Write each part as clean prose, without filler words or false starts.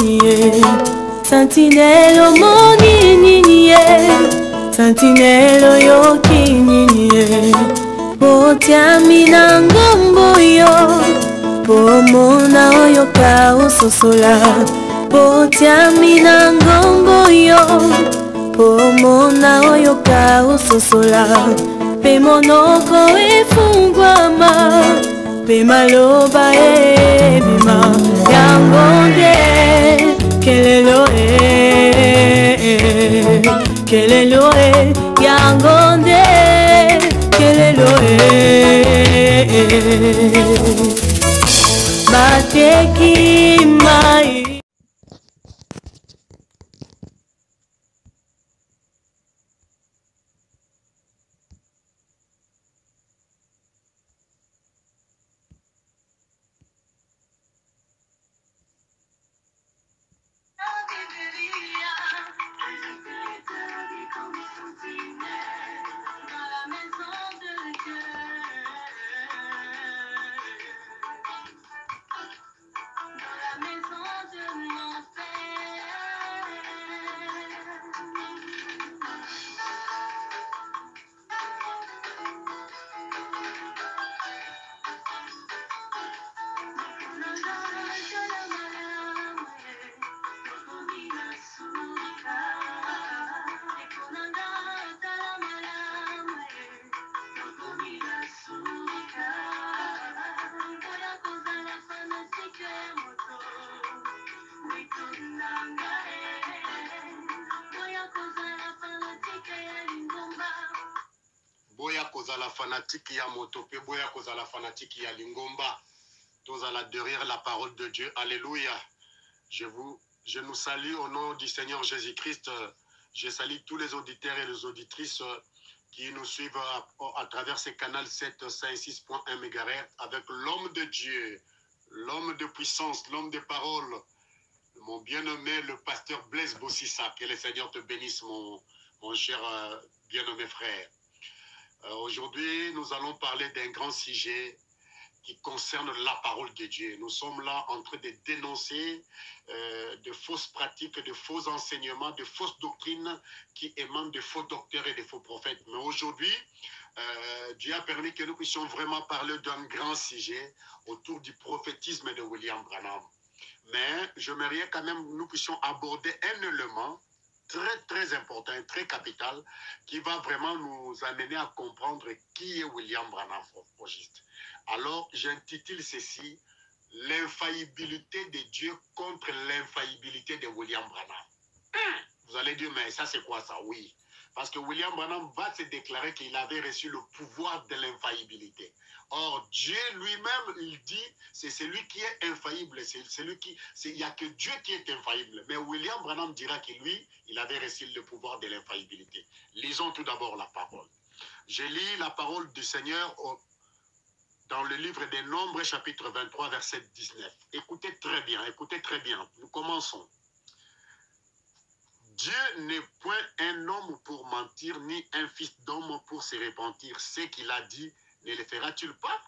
nini Sentinelle omoni nini Sentinelle yoki nini Potiami na ngombo yo Pomona oyo ka ososola Potiami na ngombo yo Pomona oyo ka ososola Pe monoko efungwama Pe maloba ebima Yango nde kelelo kelelo yango nde kelelo bateki mai Boya kozala fanatique ya moto pe boya kozala fanatique ya lingomba. Tozala derrière la parole de Dieu. Alléluia. Je nous salue au nom du Seigneur Jésus-Christ. Je salue tous les auditeurs et les auditrices qui nous suivent à travers ce canal 756.1 MHz avec l'homme de Dieu, l'homme de puissance, l'homme de parole, mon bien-aimé, le pasteur Blaise Bossissa. Que le Seigneur te bénisse, mon cher bien-aimé frère. Aujourd'hui, nous allons parler d'un grand sujet qui concerne la parole de Dieu. Nous sommes là en train de dénoncer de fausses pratiques, de faux enseignements, de fausses doctrines qui émanent de faux docteurs et de faux prophètes. Mais aujourd'hui, Dieu a permis que nous puissions vraiment parler d'un grand sujet autour du prophétisme de William Branham. Mais j'aimerais quand même que nous puissions aborder un élément très important, très capital, qui va vraiment nous amener à comprendre qui est William Branham Fogiste. Alors, j'intitule ceci « L'infaillibilité de Dieu contre l'infaillibilité de William Branham ». Vous allez dire, mais ça c'est quoi ça? Oui. Parce que William Branham va se déclarer qu'il avait reçu le pouvoir de l'infaillibilité. Or, Dieu lui-même, il dit, c'est celui qui est infaillible, c'est celui qui, il n'y a que Dieu qui est infaillible. Mais William Branham dira que lui, il avait reçu le pouvoir de l'infaillibilité. Lisons tout d'abord la parole. Je lis la parole du Seigneur dans le livre des Nombres, chapitre 23, verset 19. Écoutez très bien, nous commençons. Dieu n'est point un homme pour mentir, ni un fils d'homme pour se repentir. Ce qu'il a dit, ne le fera-t-il pas?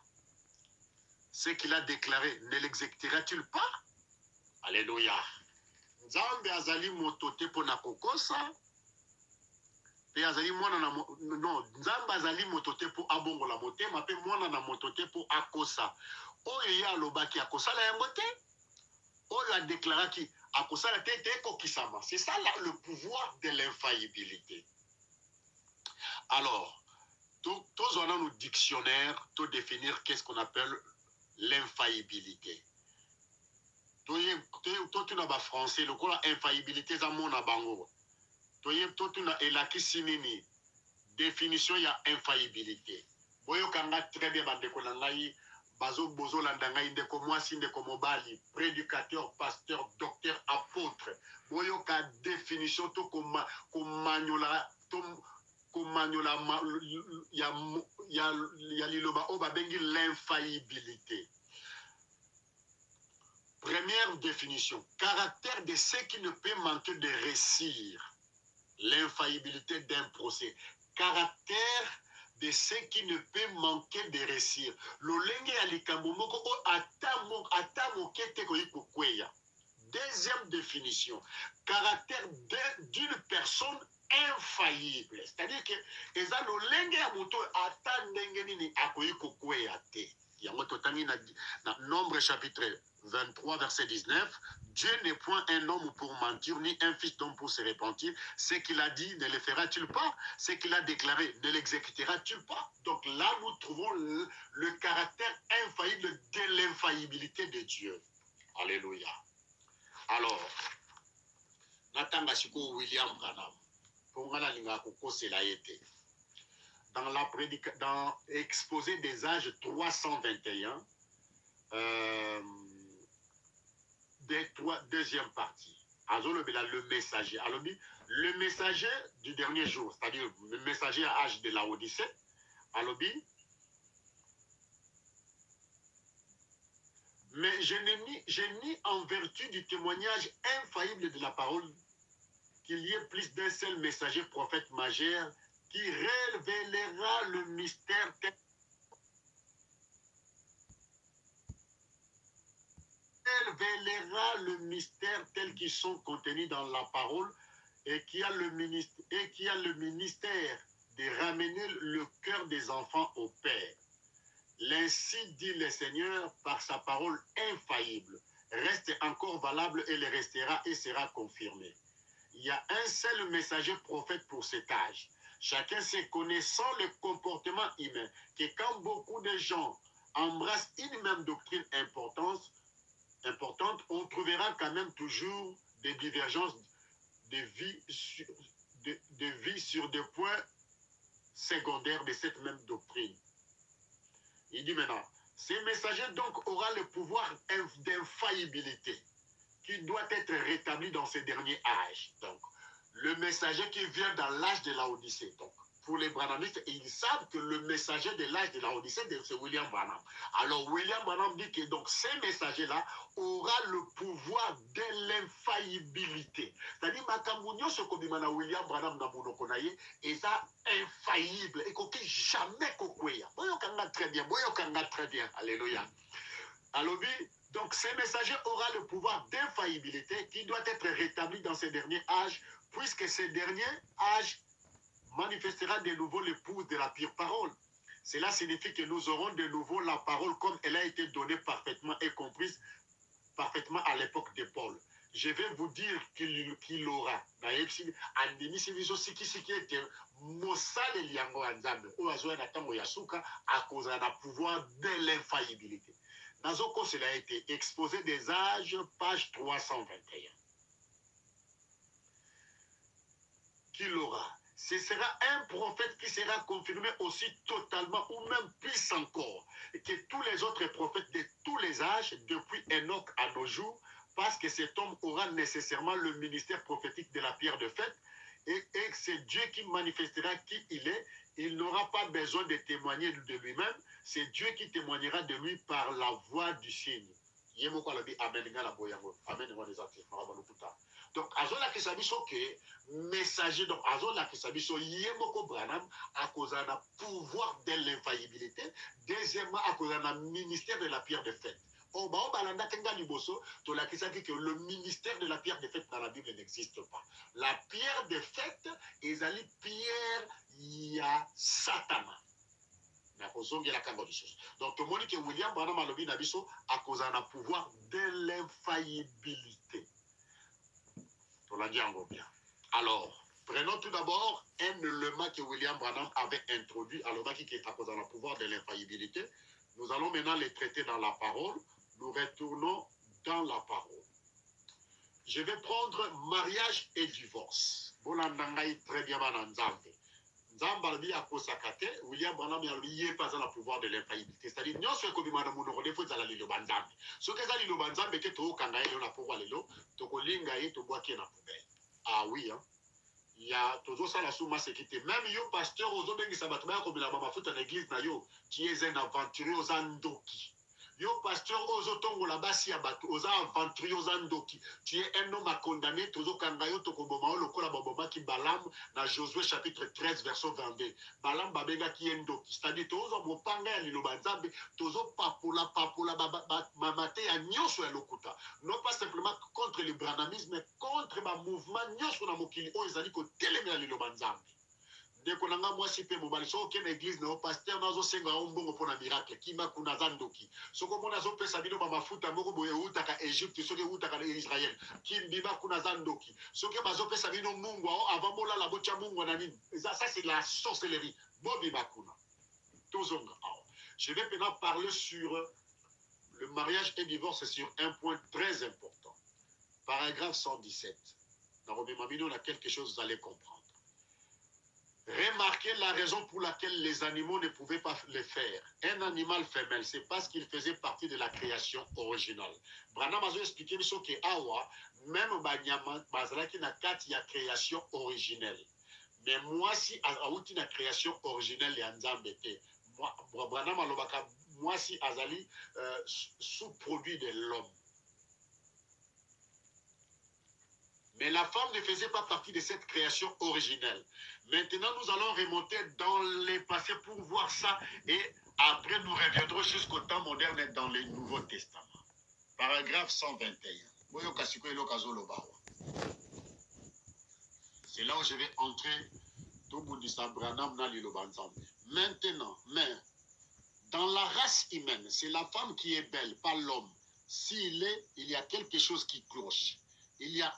Ce qu'il a déclaré, ne l'exécutera-t-il pas? Alléluia. Nzambe azali motote po na kokosa. Pe azali mwana na non, Nzambe azali motote po abongola motema pe mwana na motote po akosa. Oyo ya alobaki akosala yango te. Oyo a déclaré akosala te te kokisama. C'est ça là, le pouvoir de l'infaillibilité. Alors, tous on a nos dictionnaires pour définir qu'est-ce qu'on appelle l'infaillibilité. Toi tu n'as pas français, le quoi infaillibilité ça mon abango. Toi tu n'as elaki sinini. Définition il y a infaillibilité. Boyo kanga très bien bandeko nangai bazo bozo landangai ndeko mwasi ndeko mobali, prédicateur, pasteur, docteur, apôtre. Boyo ka définition to komanyola ya liloba oba bengi l'infaillibilité. Première définition, caractère de ce qui ne peut manquer de réussir. L'infaillibilité d'un procès. Caractère de ce qui ne peut manquer de réussir. Deuxième définition, caractère d'une personne infaillible. C'est-à-dire que eza lolenge ya moto ata ndenge nini akoyi kokwea te. Yango totangi na Nombre chapitre 23 verset 19, Dieu n'est point un homme pour mentir, ni un fils d'homme pour se repentir. Ce qu'il a dit, ne le fera-t-il pas? Ce qu'il a déclaré, ne l'exécutera-t-il pas? Donc là, nous trouvons le caractère infaillible de l'infaillibilité de Dieu. Alléluia. Alors, Natanga Siko William Branham, pour moi, dans Exposé des âges 321, deuxième partie. Le messager. Alors, le messager du dernier jour, c'est-à-dire le messager à âge de la Odyssée, alors, mais je nie en vertu du témoignage infaillible de la parole qu'il y ait plus d'un seul messager prophète majeur qui révélera le mystère tel qu'ils sont contenus dans la parole et qui a le ministère de ramener le cœur des enfants au Père. L'ainsi dit le Seigneur par sa parole infaillible, reste encore valable et le restera et sera confirmé. Il y a un seul messager prophète pour cet âge. Chacun se connaissant le comportement humain, que quand beaucoup de gens embrassent une même doctrine importante, on trouvera quand même toujours des divergences de vie sur des points secondaires de cette même doctrine. Il dit maintenant, ce messager donc aura le pouvoir d'infaillibilité qui doit être rétabli dans ce dernier âge. Donc, le messager qui vient dans l'âge de la Odyssée. Donc, pour les Branhamistes, ils savent que le messager de l'âge de la Odyssée, c'est William Branham. Alors, William Branham dit que donc, ces messagers-là aura le pouvoir de l'infaillibilité. C'est-à-dire, Makambounio, ce qu'on dit à William Branham dans mon okonaye, est infaillible. Et qu'on ne jamais kokweya. Boyokanga très bien. Boyokanga très bien. Alléluia. Alors, donc, ces messagers aura le pouvoir d'infaillibilité qui doit être rétabli dans ces derniers âges, puisque ces derniers âges manifestera de nouveau l'épouse de la pure parole. Cela signifie que nous aurons de nouveau la parole comme elle a été donnée parfaitement et comprise parfaitement à l'époque de Paul. Je vais vous dire qu'il aura. À cause d'un pouvoir de l'infaillibilité. Nazoko, cela a été exposé des âges, page 321. Qu'il aura. Ce sera un prophète qui sera confirmé aussi totalement, ou même plus encore, que tous les autres prophètes de tous les âges, depuis Enoch à nos jours, parce que cet homme aura nécessairement le ministère prophétique de la pierre de fête, et c'est Dieu qui manifestera qui il est. Il n'aura pas besoin de témoigner de lui-même, c'est Dieu qui témoignera de lui par la voix du signe. Donc, azola kisabiso ke messager, donc azola kisabiso yemoko Branham à cause d'un pouvoir de l'infaillibilité, deuxièmement à cause d'un ministère de la pierre de fête. On va balanda kenga liboso, to la kisa dit que le ministère de la pierre de fête dans la Bible n'existe pas. La pierre de fête est la pierre ya Satana. Donc, tout le monde que William Branham a lobby nabiso à cause d'un pouvoir de l'infaillibilité. Alors, prenons tout d'abord un élément que William Branham avait introduit, alors qui est à cause d'un pouvoir de l'infaillibilité. Nous allons maintenant les traiter dans la parole. Nous retournons dans la parole. Je vais prendre mariage et divorce. Très bien, Nzambalbi a kosakate, William Branham a lié pas dans le pouvoir de l'infaillibilité. C'est-à-dire, nous sommes comme nous avons des fois dans la lilo banzambe. Ce que ça lilo banzambe que tu as quand on a pouvoir lilo, tu as linga et tu bois qui est na poubelle. Ah oui, hein. Il y a toujours ça la souma sécurité. Même yo pasteur aux hommes qui s'abattent comme la maman fout en église na yo, qui est un aventurier aux andoki. Yo, pasteur, ozotongo la basi ya bato, oza aventurier, oza ndoki. Tu es un homme à condamner, tozo kangayo tokoboma lokola baboma ki Balaam na Josué chapitre 13 verset 22. Balaam babenga ki endoki. C'est-à-dire tozo mopanga ya liloba nzambe, tozo papola mamate ya nyonso ya lokuta. Non pas simplement contre le branamisme, mais contre ma mouvement nyonso na mokili o ezali ko telemela liloba nzambe. Deko nanga mwasi pe mobali so ke na église na pasteur nazo senga ombongo pona miracle kima kuna zandoki soko mona zo pesa bino ba mafuta moko boye utaka Egypte soke utaka na Israël kimbima kuna zandoki soke bazo pesa bino mungu avant mola la bocha mungu na nini ça c'est la sorcellerie bobi bakuna tozonga. Je vais maintenant parler sur le mariage et divorce sur un point très important. Paragraphe 117. Dans Romain Mamino, on a quelque chose, vous allez comprendre. Remarquez la raison pour laquelle les animaux ne pouvaient pas le faire. Un animal femelle, c'est parce qu'il faisait partie de la création originale. Branham a expliqué que Awa, même Banyama, Bazalaki na kati ya création originelle. Mais moi, si Aouti na création originelle ya Nzambete, Branham a lobaka, moi si Azali sous-produit de l'homme. Mais la femme ne faisait pas partie de cette création originelle. Maintenant, nous allons remonter dans les passés pour voir ça. Et après, nous reviendrons jusqu'au temps moderne dans le Nouveau Testament. Paragraphe 121. C'est là où je vais entrer. Maintenant, mais dans la race humaine, c'est la femme qui est belle, pas l'homme. Il y a quelque chose qui cloche. Il y a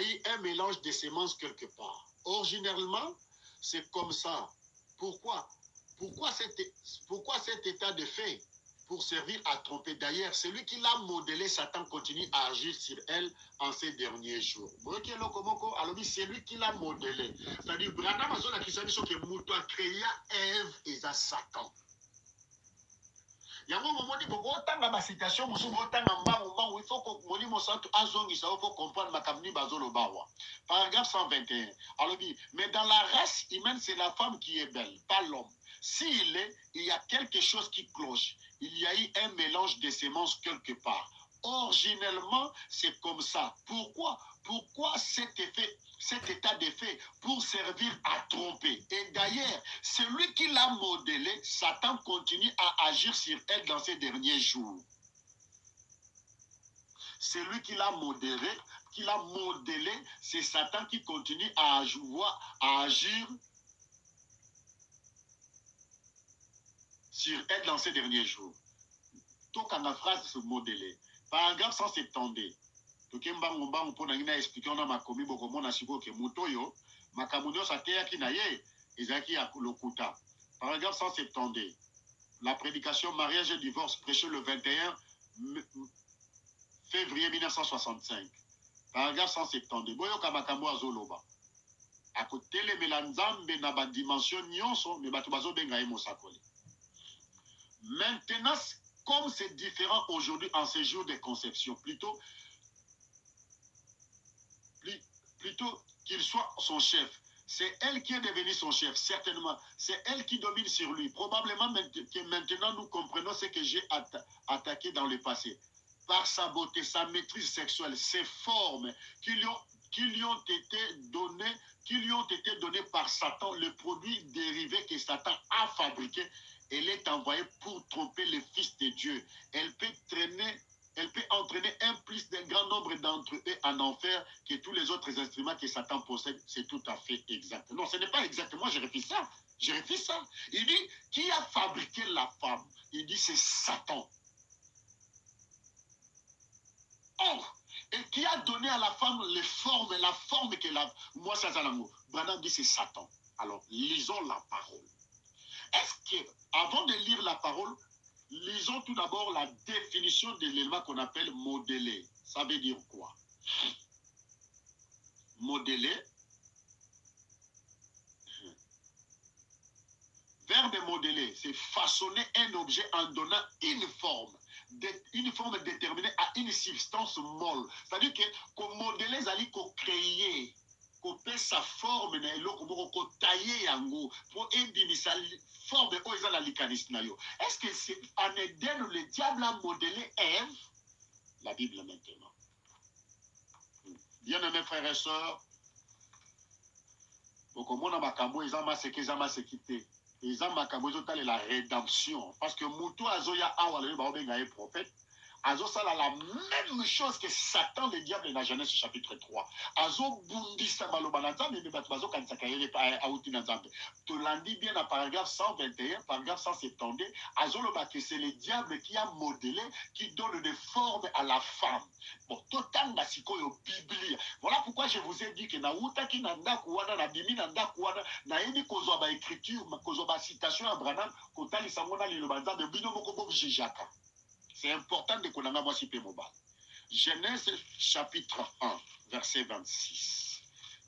eu un mélange de semences quelque part. Originellement, c'est comme ça. Pourquoi cet état de fait? Pour servir à tromper. D'ailleurs, celui qui l'a modélé, Satan continue à agir sur elle en ces derniers jours. C'est lui qui l'a modélé. C'est-à-dire, Branham a dit que Mouto a créé Ève et Satan. Il y a un moment où il faut que la situation il faut comprendre ma camini bazolo bawa. Paragraphe 121. Alors dit, mais dans la race humaine, c'est la femme qui est belle, pas l'homme. Il y a quelque chose qui cloche. Il y a eu un mélange de semences quelque part. Originellement, c'est comme ça. Pourquoi cet état de fait? Pour servir à tromper. Et d'ailleurs, celui qui l'a modélé, Satan continue à agir sur elle dans ces derniers jours. Celui qui l'a modélé, c'est Satan qui continue à agir sur elle dans ces derniers jours. Tout quand la phrase se modélée. Paragraphe 172. Paragraphe 172. La prédication mariage et divorce prêchée le 21 février 1965. Paragraphe 172. Boyoka makambo azoloba. À côté les melanzambe na ba dimension nyonso mais bato bazo benga emosakoli. Maintenant, comme c'est différent aujourd'hui en ces jours de conception, plutôt qu'il soit son chef. C'est elle qui est devenue son chef, certainement. C'est elle qui domine sur lui. Probablement que maintenant nous comprenons ce que j'ai attaqué dans le passé. Par sa beauté, sa maîtrise sexuelle, ses formes qui lui ont été données par Satan, le produit dérivé que Satan a fabriqué. Elle est envoyée pour tromper le Fils de Dieu. Elle peut entraîner un plus d'un grand nombre d'entre eux en enfer que tous les autres instruments que Satan possède. C'est tout à fait exact. Non, ce n'est pas exact. Moi, je refuse ça. Il dit, qui a fabriqué la femme? Il dit, c'est Satan. Or, et qui a donné à la femme la forme qu'elle a? Moi, ça, Branham dit, c'est Satan. Alors, lisons la parole. Est-ce que, avant de lire la parole, lisons tout d'abord la définition de l'élément qu'on appelle modeler. Ça veut dire quoi? Modeler. Verbe modeler, c'est façonner un objet en donnant une forme déterminée à une substance molle. C'est-à-dire que modeler, c'est-à-dire créer. couper sa forme na eloko moko tailler yango pour ebimisa forme o eza la likanis na yo. Est-ce que c'est en Éden où le diable a modelé Ève? La Bible maintenant. Bien-aimés frères et sœurs, bokomona makambo eza masekite. Eza makambo ezotala la rédemption parce que mutu azoya awa le ba obenga ye prophète. Azo sala la même chose que Satan, le diable, dans Genèse chapitre 3. Azo bundisa maloba na nzambe mais bato bazo kanisa kayele pa auti na nzambe. To landi bien à paragraphe 121, paragraphe 172, azo loba que c'est le diable qui a modelé, qui donne des formes à la femme. Bon, total masiko yo Biblia. Voilà pourquoi je vous ai dit que na uta ki na ndaku wana na bimi na ndaku wana na yedi kozwa ba écriture, kozwa ba citation Abraham, kotali sangona li loba nzambe bino moko bo jijaka. C'est important de connaître moi si peu mobile. Genèse chapitre 1, verset 26.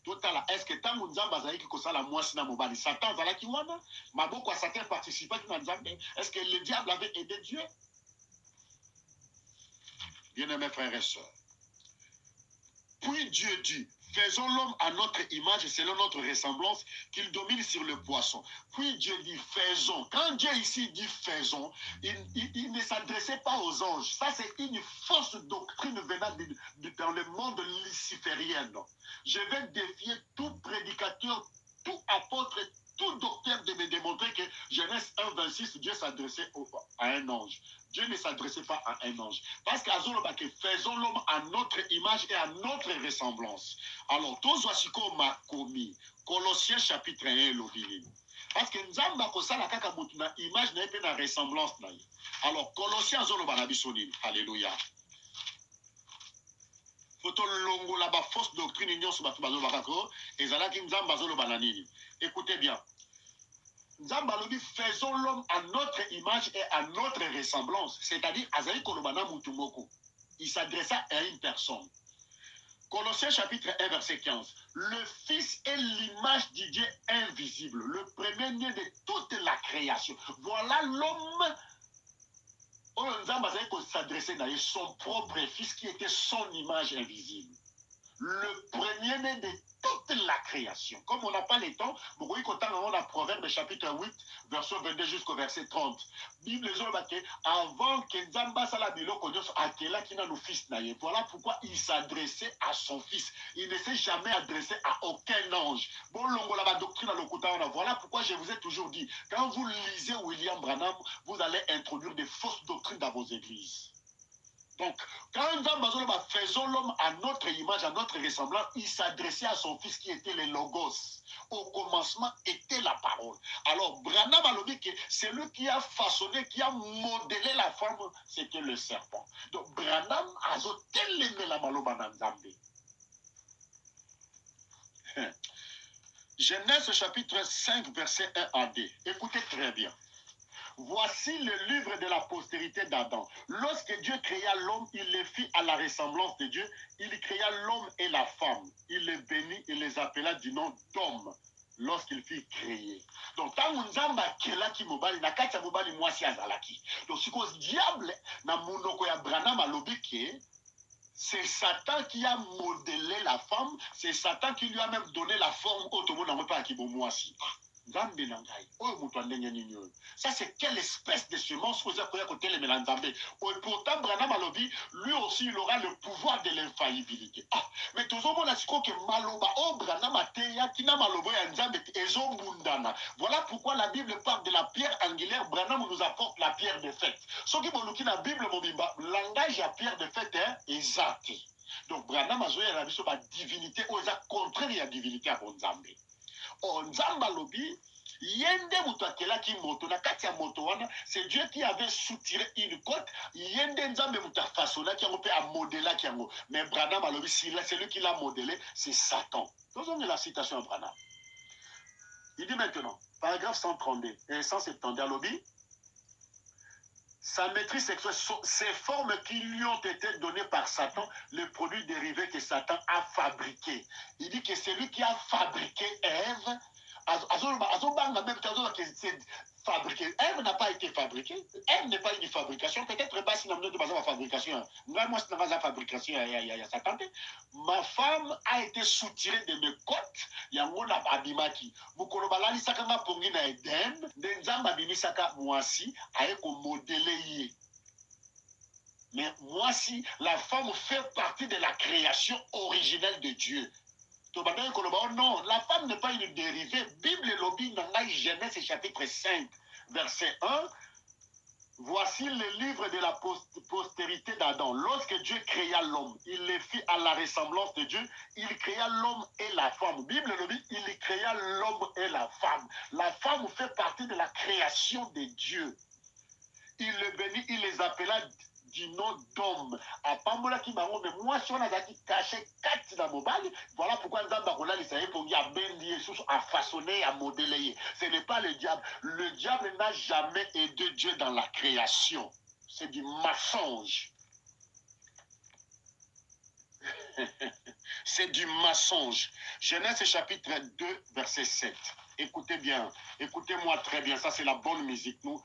Total, est-ce que tant que Nzamba zaïki kosala moi sina mobile, Satan zalaki wana, maboko a Satan participé à Nzamba. Est-ce que le diable avait aidé Dieu? Bien-aimés frères et sœurs. Puis Dieu dit, faisons l'homme à notre image et selon notre ressemblance, qu'il domine sur le poisson. Puis Dieu dit, faisons. Quand Dieu ici dit faisons, il ne s'adressait pas aux anges. Ça, c'est une fausse doctrine venant dans le monde luciférien. Je vais défier tout prédicateur, tout apôtre, tout docteur de me démontrer que Genèse 1, 26, Dieu s'adressait à un ange. Dieu ne s'adressait pas à un ange. Parce qu'à Zolobake, faisons l'homme à notre image et à notre ressemblance. Alors, tous voici comme commis. Colossiens chapitre 1, l'obéi. Parce que nous avons kosala kaka mutu na image na pe na ressemblance na. Alors, Colossiens Zoloba na bisoni. Alléluia. Photo longo la ba fausse doctrine union sur batu bazo bakako ezalaki nzamba Zoloba na nini. Écoutez bien. Nzambalobi, faisons l'homme à notre image et à notre ressemblance. C'est-à-dire, Azaï Kolobana Moutumoko. Il s'adressa à une personne. Colossiens chapitre 1, verset 15. Le Fils est l'image du Dieu invisible, le premier-né de toute la création. Voilà l'homme. Nzambazaï s'adressait à son propre Fils qui était son image invisible. Le premier-né de toute la création. Comme on n'a pas le temps, on a Proverbe chapitre 8, verset 22 jusqu'au verset 30. Bible avant que Nzamba Salabilo connaisse Akela qui n'a nos fils naïe. Voilà pourquoi il s'adressait à son fils. Il ne s'est jamais adressé à aucun ange. Bon, la doctrine à l'Okuta, voilà pourquoi je vous ai toujours dit, quand vous lisez William Branham, vous allez introduire des fausses doctrines dans vos églises. Donc, quand nous faisons l'homme à notre image, à notre ressemblance, il s'adressait à son fils qui était le Logos. Au commencement était la parole. Alors, Branham a dit que c'est lui qui a façonné, qui a modélé la femme, c'était le serpent. Donc, Branham a tellement la maloba Nzambe. Genèse chapitre 5, verset 1 à 2. Écoutez très bien. Voici le livre de la postérité d'Adam. Lorsque Dieu créa l'homme, il les fit à la ressemblance de Dieu. Il créa l'homme et la femme. Il les bénit et les appela du nom d'homme lorsqu'il fut créé. Donc, tant Nzamba kela ki mobali, na kati ya mobali mwasi azalaki. Donc, si cause diable, na munoko ya Branham alobi, c'est Satan qui a modélé la femme. C'est Satan qui lui a même donné la forme automobile dans le pas qui bon mwasi. Ça, c'est quelle espèce de semence que vous avez côté les Mélanzambé. Et pourtant, Branham Alobi, lui aussi, il aura le pouvoir de l'infaillibilité. Ah, mais tout le monde a dit que Maloba, oh, Branham Ateya, qui n'a Maloba et Nzambe, et Bundana. Voilà pourquoi la Bible parle de la pierre angulaire. Branham nous apporte la pierre de fête. Ce qui est dans la Bible, le langage à pierre de fête est exact. Donc, Branham a joué à la divinité, ou est contraire à la divinité à Nzambe. Nzamba lobi yende mutakela ki moto na kati ya moto wana c'est Dieu qui avait soutiré une côte yende Nzambe mutafasona qui a pe a modeler qui yango mais Branham alobi c'est lui qui l'a modélé c'est Satan. Faisons la citation à Branham. Il dit maintenant paragraphe 132 et 170 alobi sa maîtrise sexuelle, ces formes qui lui ont été données par Satan, le produit dérivé que Satan a fabriqué. Il dit que c'est lui qui a fabriqué Ève Azobanga même c'est fabriqué. Ève n'a pas été fabriquée. Ève n'est pas une fabrication. Peut-être pas si nous avons besoin de fabrication. Moi, c'est dans la fabrication, il y a sa tante. Ma femme a été soutirée de mes côtes. Il y a un abimaki. Mukolobala li sakanga pongi na Eden. Denzamba bimi saka mwasi aye ko modeler. Mais mwasi, la femme fait partie de la création originelle de Dieu. Non, la femme n'est pas une dérivée. Bible lobby dans Genèse chapitre 5, verset 1. Voici le livre de la postérité d'Adam. Lorsque Dieu créa l'homme, il les fit à la ressemblance de Dieu. Il créa l'homme et la femme. Bible lobby, il créa l'homme et la femme. La femme fait partie de la création de Dieu. Il les bénit, il les appela du nom d'homme. À Pambola qui m'a dit, mais moi, si on a caché 4 dans mon bail, voilà pourquoi nous avons à façonner, à modeler. Ce n'est pas le diable. Le diable n'a jamais aidé Dieu dans la création. C'est du mensonge. C'est du mensonge. Genèse chapitre 2, verset 7. Écoutez bien. Écoutez-moi très bien. Ça, c'est la bonne musique. Nous.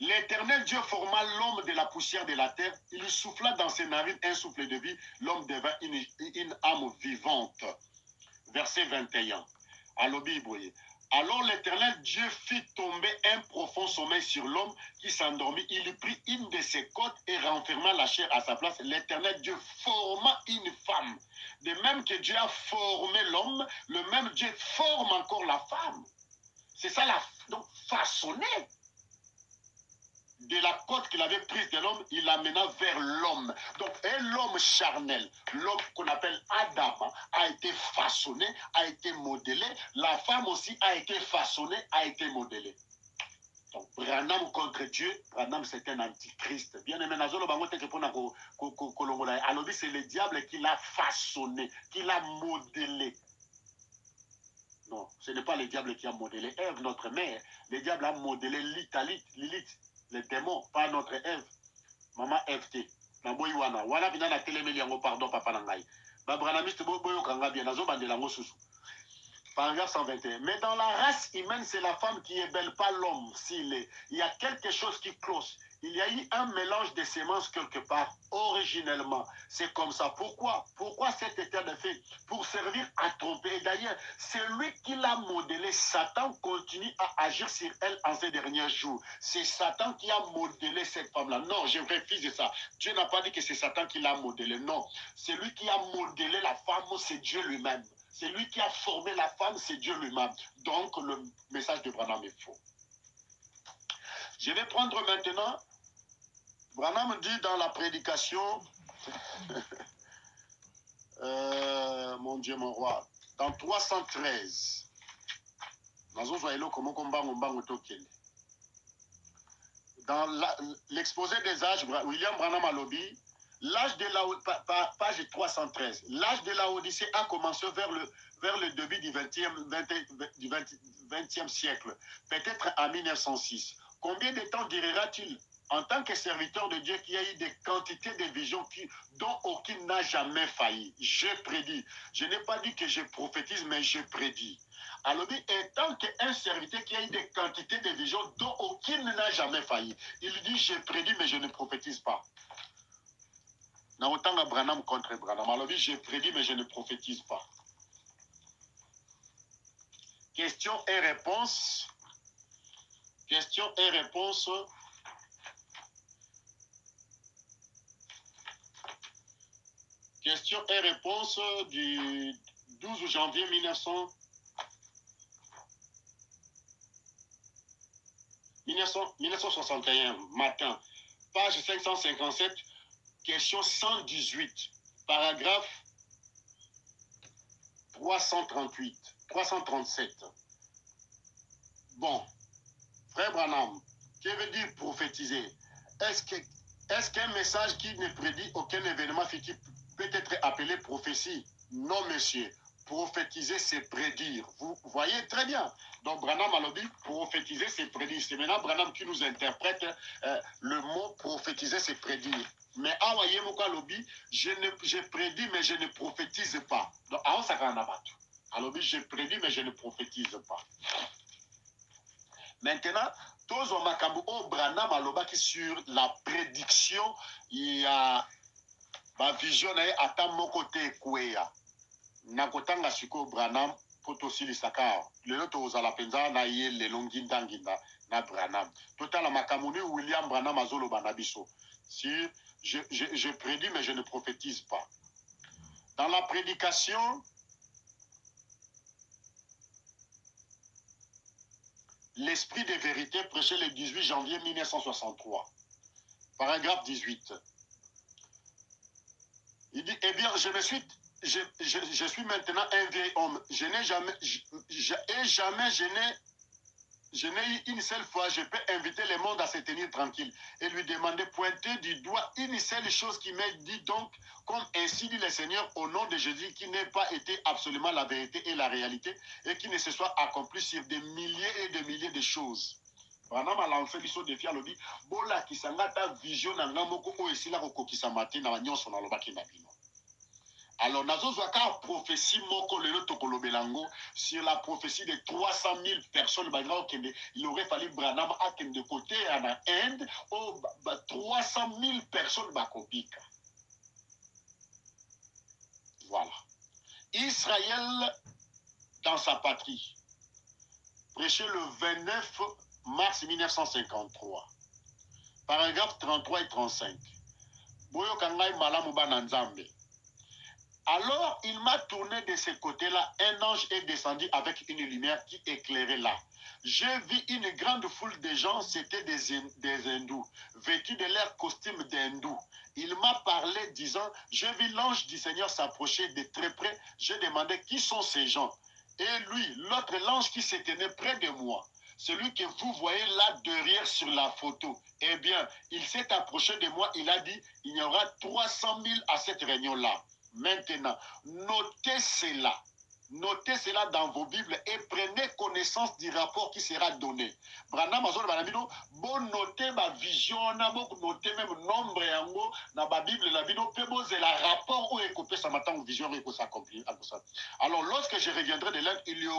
L'Éternel Dieu forma l'homme de la poussière de la terre. Il lui souffla dans ses narines un souffle de vie. L'homme devint une âme vivante. Verset 21. Alors l'Éternel Dieu fit tomber un profond sommeil sur l'homme qui s'endormit. Il lui prit une de ses côtes et renferma la chair à sa place. L'Éternel Dieu forma une femme. De même que Dieu a formé l'homme, le même Dieu forme encore la femme. C'est ça donc façonner. De la côte qu'il avait prise de l'homme, il l'amena vers l'homme. Donc, et l'homme charnel, l'homme qu'on appelle Adam, a été façonné, a été modelé. La femme aussi a été façonnée, a été modelée. Donc, Branham contre Dieu, Branham c'est un antichrist. Bien aimé, c'est le diable qui l'a façonné, qui l'a modelé. Non, ce n'est pas le diable qui a modelé Ève, notre mère. Le diable a modelé Lilith. Les démons, pas notre Ève. Maman FT. Wana bina na telemeli yango pardon papa nangai. Ba branamiste boyo kanga bien nazo bandela ngo susu. Paragraphe 121. Mais dans la race humaine, c'est la femme qui est belle, pas l'homme. Il y a quelque chose qui cloche. Il y a eu un mélange de semences quelque part, originellement. C'est comme ça. Pourquoi cet état de fait? Pour servir à tromper. Et d'ailleurs, c'est lui qui l'a modelé. Satan continue à agir sur elle en ces derniers jours. C'est Satan qui a modelé cette femme-là. Non, je refuse ça. Dieu n'a pas dit que c'est Satan qui l'a modelé. Non, c'est lui qui a modelé la femme, c'est Dieu lui-même. C'est lui qui a formé la femme, c'est Dieu lui-même. Donc, le message de Branham est faux. Je vais prendre maintenant, Branham dit dans la prédication, mon Dieu, mon roi, dans 313, dans l'exposé des âges, William Branham a lobby, l'âge de la page 313, l'âge de la Odyssée a commencé vers le début du 20e siècle, peut-être en 1906. Combien de temps durera-t-il en tant que serviteur de Dieu qui a eu des quantités de visions dont aucune n'a jamais failli? Je prédis. Je n'ai pas dit que je prophétise, mais je prédis. Alors, étant qu'un serviteur qui a eu des quantités de visions dont aucune n'a jamais failli, il dit je prédis, mais je ne prophétise pas. Dans autant à Branham contre Branham. Alors, je prédis, mais je ne prophétise pas. Questions et réponses. Questions et réponses. Questions et réponses du 12 janvier 1961, matin, page 557, question 118, paragraphe 337. Bon, frère Branham, que veut dire prophétiser? Est-ce qu'un message qui ne prédit aucun événement futur peut être appelé prophétie? Non, monsieur. Prophétiser, c'est prédire. Vous voyez très bien. Donc, Branham a dit, prophétiser, c'est prédire. C'est maintenant Branham qui nous interprète le mot prophétiser, c'est prédire. Mais je prédis, mais je ne prophétise pas. Donc, ça va en abattre. Alors, je prédis, mais je ne prophétise pas. Maintenant, tous on makambu au Branham alobaki sur la prédiction, il y a ma vision à ta mon côté kouya. Nakotanga siko Branham poto silisaka. Le loto aux alapenza na ye le longindanginda na Branham. Total makamuni William Branham azolo banabiso. Si je prédis, mais je ne prophétise pas. Dans la prédication, l'esprit de vérité prêché le 18 janvier 1963. Paragraphe 18. Il dit, eh bien, je suis maintenant un vieil homme. Je n'ai eu une seule fois, je peux inviter le monde à se tenir tranquille et lui demander, pointer du doigt une seule chose qui m'est dit donc, comme ainsi dit le Seigneur, au nom de Jésus, qui n'ait pas été absolument la vérité et la réalité, et qui ne se soit accompli sur des milliers et des milliers de choses. Branham a lancé l'issue de Fia Lodi, Bola qui s'engata vision dans l'amoko ou ici la roko qui s'amate dans la nion son alobaki nabino. Alors, nazo zwaka prophétie moko le tokolo belango sur la prophétie de 300 000 personnes. Il aurait fallu Branham à de côté en Inde, 300 000 personnes bakopika. Voilà. Israël dans sa patrie. Prêché le 29 mars 1953. Paragraphe 33 et 35. Boyo kangai malamu bananzambe. Alors, il m'a tourné de ce côté-là. Un ange est descendu avec une lumière qui éclairait là. J'ai vu une grande foule de gens, c'était des hindous, vêtus de leur costume d'hindous. Il m'a parlé disant, j'ai vu l'ange du Seigneur s'approcher de très près. J'ai demandé qui sont ces gens. Et lui, l'autre l'ange qui se tenait près de moi, celui que vous voyez là derrière sur la photo, eh bien, il s'est approché de moi. Il a dit, il y aura 300 000 à cette réunion-là. Maintenant, notez cela. Notez cela dans vos Bibles et prenez connaissance du rapport qui sera donné. Branham Azor Banabino, bon notez ma vision, notez même nombre yango, na ba Bible la bino, c'est la rapport où est coupé ça matin vision et s'accomplir. Alors lorsque je reviendrai de l'Inde, il y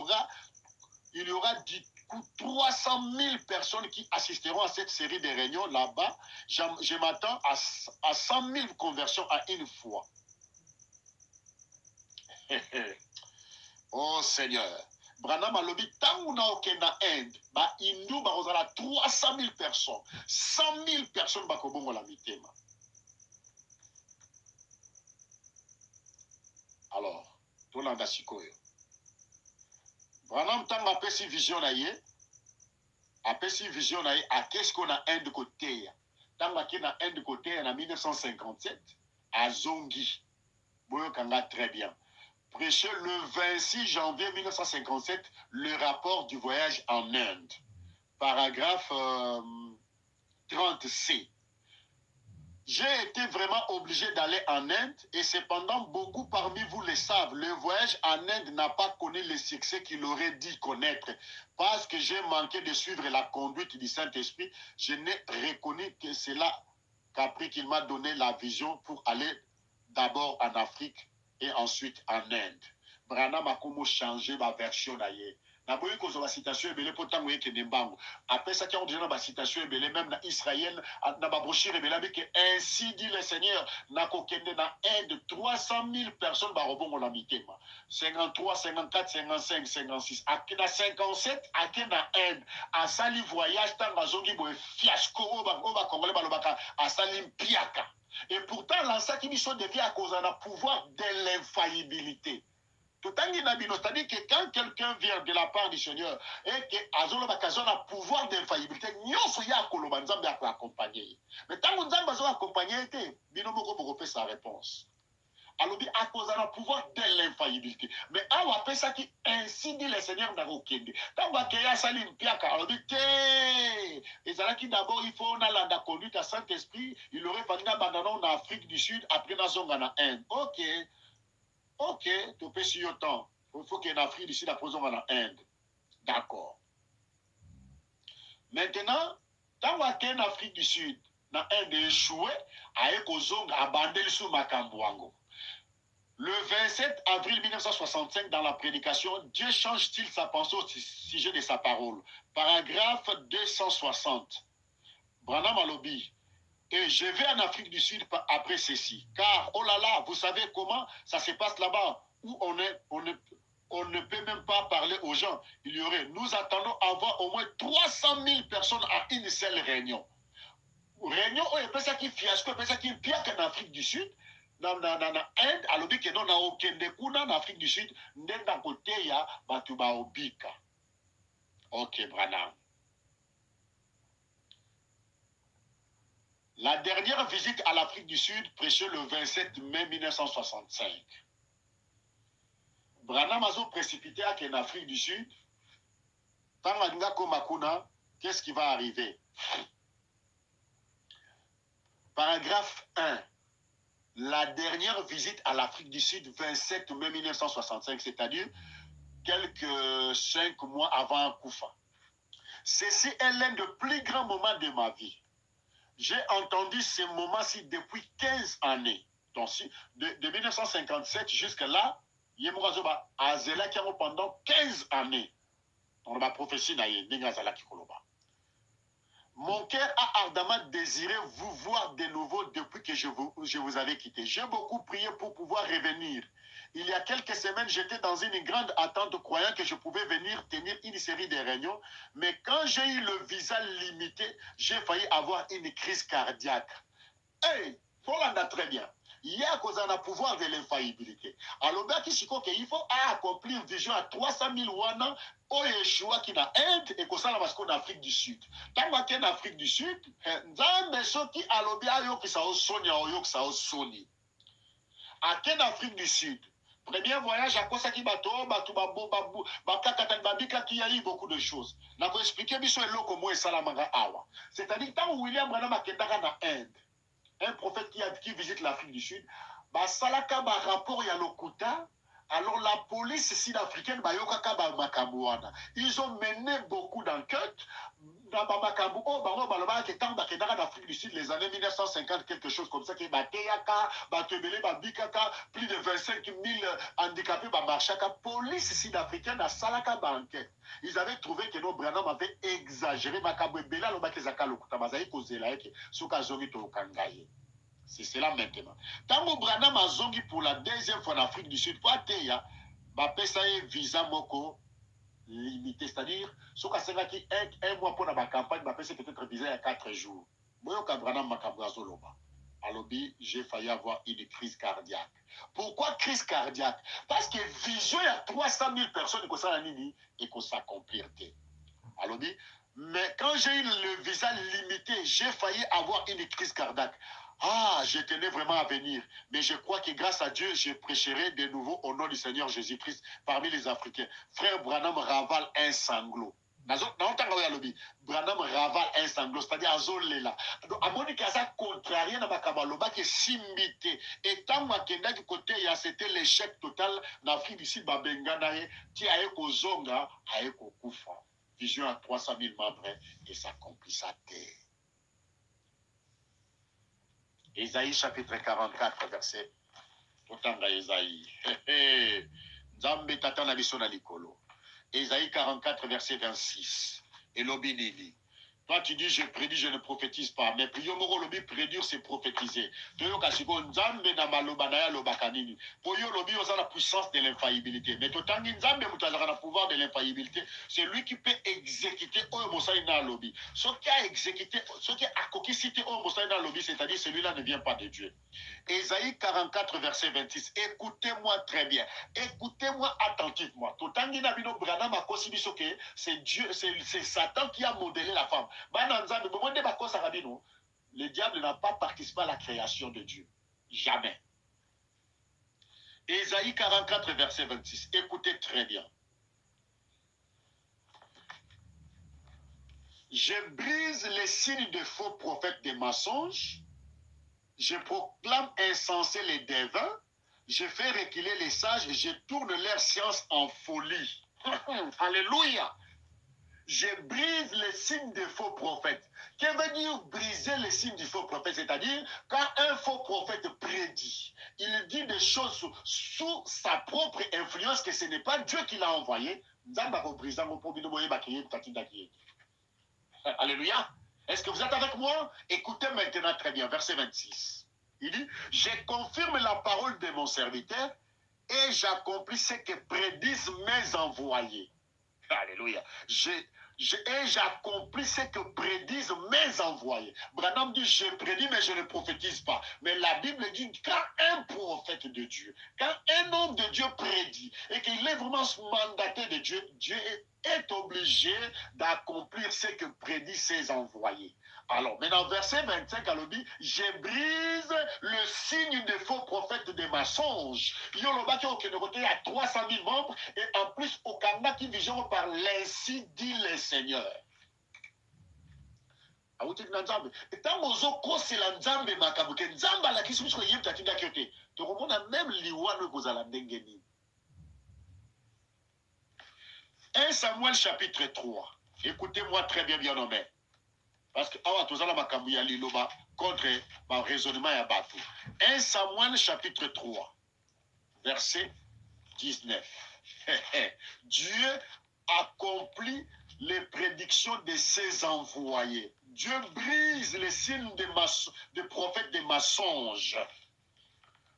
aura du coup 300 000 personnes qui assisteront à cette série de réunions là-bas. Je m'attends à 100 000 conversions à une fois. Oh Seigneur, Branham a lobby tant na okenda Inde, ba Hindu ba ozala 300 000 personnes, 100 000 personnes ba kobongo la mitema. Alors, tout l'anda sikoyo. Branham tant a pesi vision na ye, a pesi vision na ye, a qu'est-ce qu'on a Inde côté. Tant a na Inde côté en 1957, à Zongi. Boyo kanga très bien. Prêché le 26 janvier 1957, le rapport du voyage en Inde. Paragraphe 30C. J'ai été vraiment obligé d'aller en Inde et cependant beaucoup parmi vous le savent. Le voyage en Inde n'a pas connu le succès qu'il aurait dû connaître. Parce que j'ai manqué de suivre la conduite du Saint-Esprit, je n'ai reconnu que cela qu'après qu'il m'a donné la vision pour aller d'abord en Afrique et ensuite en Inde. Branham a comment changé ma version d'ailleurs. Na boyi ko la citation ebele potango yeke nembango. Après ça qui a déjà la citation ebele même na Israël na ba brochure ebele que ainsi dit le Seigneur na kokende na Inde 300 000 personnes ba robongo la mitema. 53, 54, 55, 56. Akina 57 akina Inde a sali voyage tanga zongi boy fiasco oba congolais balobaka a sali piaka. Et pourtant, l'ensa qui devient à cause d'un pouvoir de l'infaillibilité. Tout en c'est-à-dire que quand quelqu'un vient de la part du Seigneur et que Azolo Bakazon a pouvoir d'infaillibilité, nous sommes à Kolobanzam à accompagner. Mais tant que nous avons accompagné, Binomoko pour sa réponse. Alors, à cause d'un pouvoir de l'infaillibilité. Mais on appelle ça qui ainsi dit le Seigneur Narokende. Tant qu'il y a Salim Piaka, alors dit que et d'abord il faut la conduite à Saint-Esprit, il aurait fallu abandonner en Afrique du Sud, après dans en Inde. Ok, tu peux sur le temps. Il faut qu'il y ait en Afrique du Sud, après en Inde. D'accord. Maintenant, tant qu'il y a en Afrique du Sud, dans Inde échoué, avec Ozong abandonné sous Makambouango. Le 27 avril 1965, dans la prédication, Dieu change-t-il sa pensée au sujet de sa parole? Paragraphe 260. Branham Alobi. Et je vais en Afrique du Sud après ceci. Car, oh là là, vous savez comment ça se passe là-bas, où on ne peut même pas parler aux gens. Il y aurait, nous attendons avoir au moins 300 000 personnes à une seule réunion. Réunion, il y a ça qui fiasco, il y a ça qui est pire qu'en Afrique du Sud. Dans l'Inde, alors que non, dans aucun des coups, en Afrique du Sud, d'un côté, il y a Batuba Obika. Ok, Branham. La dernière visite à l'Afrique du Sud, prêchée le 27 mai 1965. Branham a précipité en Afrique du Sud. Tant Makuna, qu'est-ce qui va arriver? Paragraphe 1. La dernière visite à l'Afrique du Sud, 27 mai 1965, c'est-à-dire quelques 5 mois avant Koufa. Ceci est l'un des plus grands moments de ma vie. J'ai entendu ces moments-ci depuis 15 années. Donc, de 1957 jusqu'à là, Yemurazoba a zéla qui pendant 15 années. Dans la prophétie, mon cœur a ardemment désiré vous voir de nouveau depuis que je vous avais quitté. J'ai beaucoup prié pour pouvoir revenir. Il y a quelques semaines, j'étais dans une grande attente croyant que je pouvais venir tenir une série de réunions. Mais quand j'ai eu le visa limité, j'ai failli avoir une crise cardiaque. Hey, Folanda très bien. Il y a cause un pouvoir de l'infaillibilité. Alors, il faut accomplir vision à 300 000 wana au Yeshua qui n'a Inde et qu'on s'en va en Afrique du Sud. Tant qu'en Afrique du Sud, Nzambe soki alobia yo ki sa osoni a yo ki sa osoni. À quelle Afrique du Sud? Premier voyage à Kosaki Bato, Batou Babou, Babou, Bakakatan Babika qui a eu beaucoup de choses. N'a pas expliqué biso et loko mo et salamanga awa. C'est-à-dire tant William Branham a kendaka na Inde. Un prophète qui visite l'Afrique du Sud, bah salaka ba rapport ya lokuta. Alors la police sud-africaine, bah yokaka ba makambuana. Ils ont mené beaucoup d'enquêtes. Dans Bamakambu, oh bah bah qui tant bah d'Afrique du Sud les années 1950 quelque chose comme ça qui bateyaka, batebele babikaka, plus de 25 000 handicapés bah marchaka. Police sud-africaine a salaka ba enquête. Ils avaient trouvé que nos Branham avaient exagéré makambu bela lo bakezaka lokuta bazai kozela yake suka zongi to kangaye. C'est cela maintenant. Tango Branham a zongi pour la deuxième fois en Afrique du Sud, pour ateya, bah pesa visa moko limité, c'est-à-dire, ce qui est un mois pour la campagne, bah pesa peut-être visa il y a 4 jours. Moi, quand Branham m'a cabrazo loba, alobi, j'ai failli avoir une crise cardiaque. Pourquoi crise cardiaque? Parce que vision il y a 300 000 personnes qui sont nini et qui s'accomplir. Alobi, mais quand j'ai eu le visa limité, j'ai failli avoir une crise cardiaque. Ah, je tenais vraiment à venir. Mais je crois que grâce à Dieu, je prêcherai de nouveau au nom du Seigneur Jésus-Christ parmi les Africains. Frère Branham ravale un sanglot. Branham ravale un sanglot, c'est-à-dire Azolela. Donc, à mon avis, ça contrarie à Makabaloba qui est simbité. Et tant que du côté, c'était l'échec total en Afrique du Sud, Babenganae, qui a éco Zonga, a éco Koufa. Vision à 300 000 membres et ça accomplit sa terre. Ésaïe chapitre 44, verset. Otanga Ésaïe. Nzambe tata na biso na likolo. Ésaïe 44, verset 26. Et l'obinini. Toi, tu dis, je prédis, je ne prophétise pas. Mais Priomoro Lobi, prédire, c'est prophétiser. Toyo Kasiko, Nzambe na malobanaya lobakanini. Poyo Lobi, on a la puissance de l'infaillibilité. Mais Totangi Nzambe, Moutazara, le pouvoir de l'infaillibilité. C'est lui qui peut exécuter Oyo Mosaïna Lobi. Ce qui a exécuté, ce qui a cité Oyo Mosaïna Lobi, c'est-à-dire celui-là ne vient pas de Dieu. Ésaïe 44, verset 26. Écoutez-moi très bien. Écoutez-moi attentivement. Totangi Nabino Branham a considéré que c'est Dieu, c'est Satan qui a modélé la femme. Le diable n'a pas participé à la création de Dieu. Jamais. Ésaïe 44, verset 26. Écoutez très bien. Je brise les signes de faux prophètes des mensonges. Je proclame insensés les devins. Je fais reculer les sages et je tourne leur science en folie. Alléluia. je brise les signes des faux prophètes. Que veut dire briser les signes du faux prophète? C'est-à-dire, quand un faux prophète prédit, il dit des choses sous sa propre influence, que ce n'est pas Dieu qui l'a envoyé. Alléluia. Est-ce que vous êtes avec moi? Écoutez maintenant très bien, verset 26. Il dit, je confirme la parole de mon serviteur et j'accomplis ce que prédisent mes envoyés. Alléluia. Et j'accomplis ce que prédisent mes envoyés. Branham dit, je prédis, mais je ne prophétise pas. Mais la Bible dit, quand un prophète de Dieu, quand un homme de Dieu prédit, et qu'il est vraiment mandaté de Dieu, Dieu est obligé d'accomplir ce que prédit ses envoyés. Alors, maintenant, verset 25, elle dit, je brise le signe des faux prophètes des mensonges. Il y a à 300 000 membres, et en plus, au Canada qui vision par l'ainsi dit le Seigneur. Et tant que c'est la Nzambe makabuke, Nzamba la kisu biso yebta tinda kyote. To komona même liwano kozala ndengeni. 1 Samuel chapitre 3. Écoutez-moi très bien, bien nommé. Parce que awa tozala makambu ya liloba contre ma raisonnement ya batou. 1 Samuel chapitre 3 verset 19. Dieu accomplit les prédictions de ses envoyés. Dieu brise les signes des prophètes des mensonges.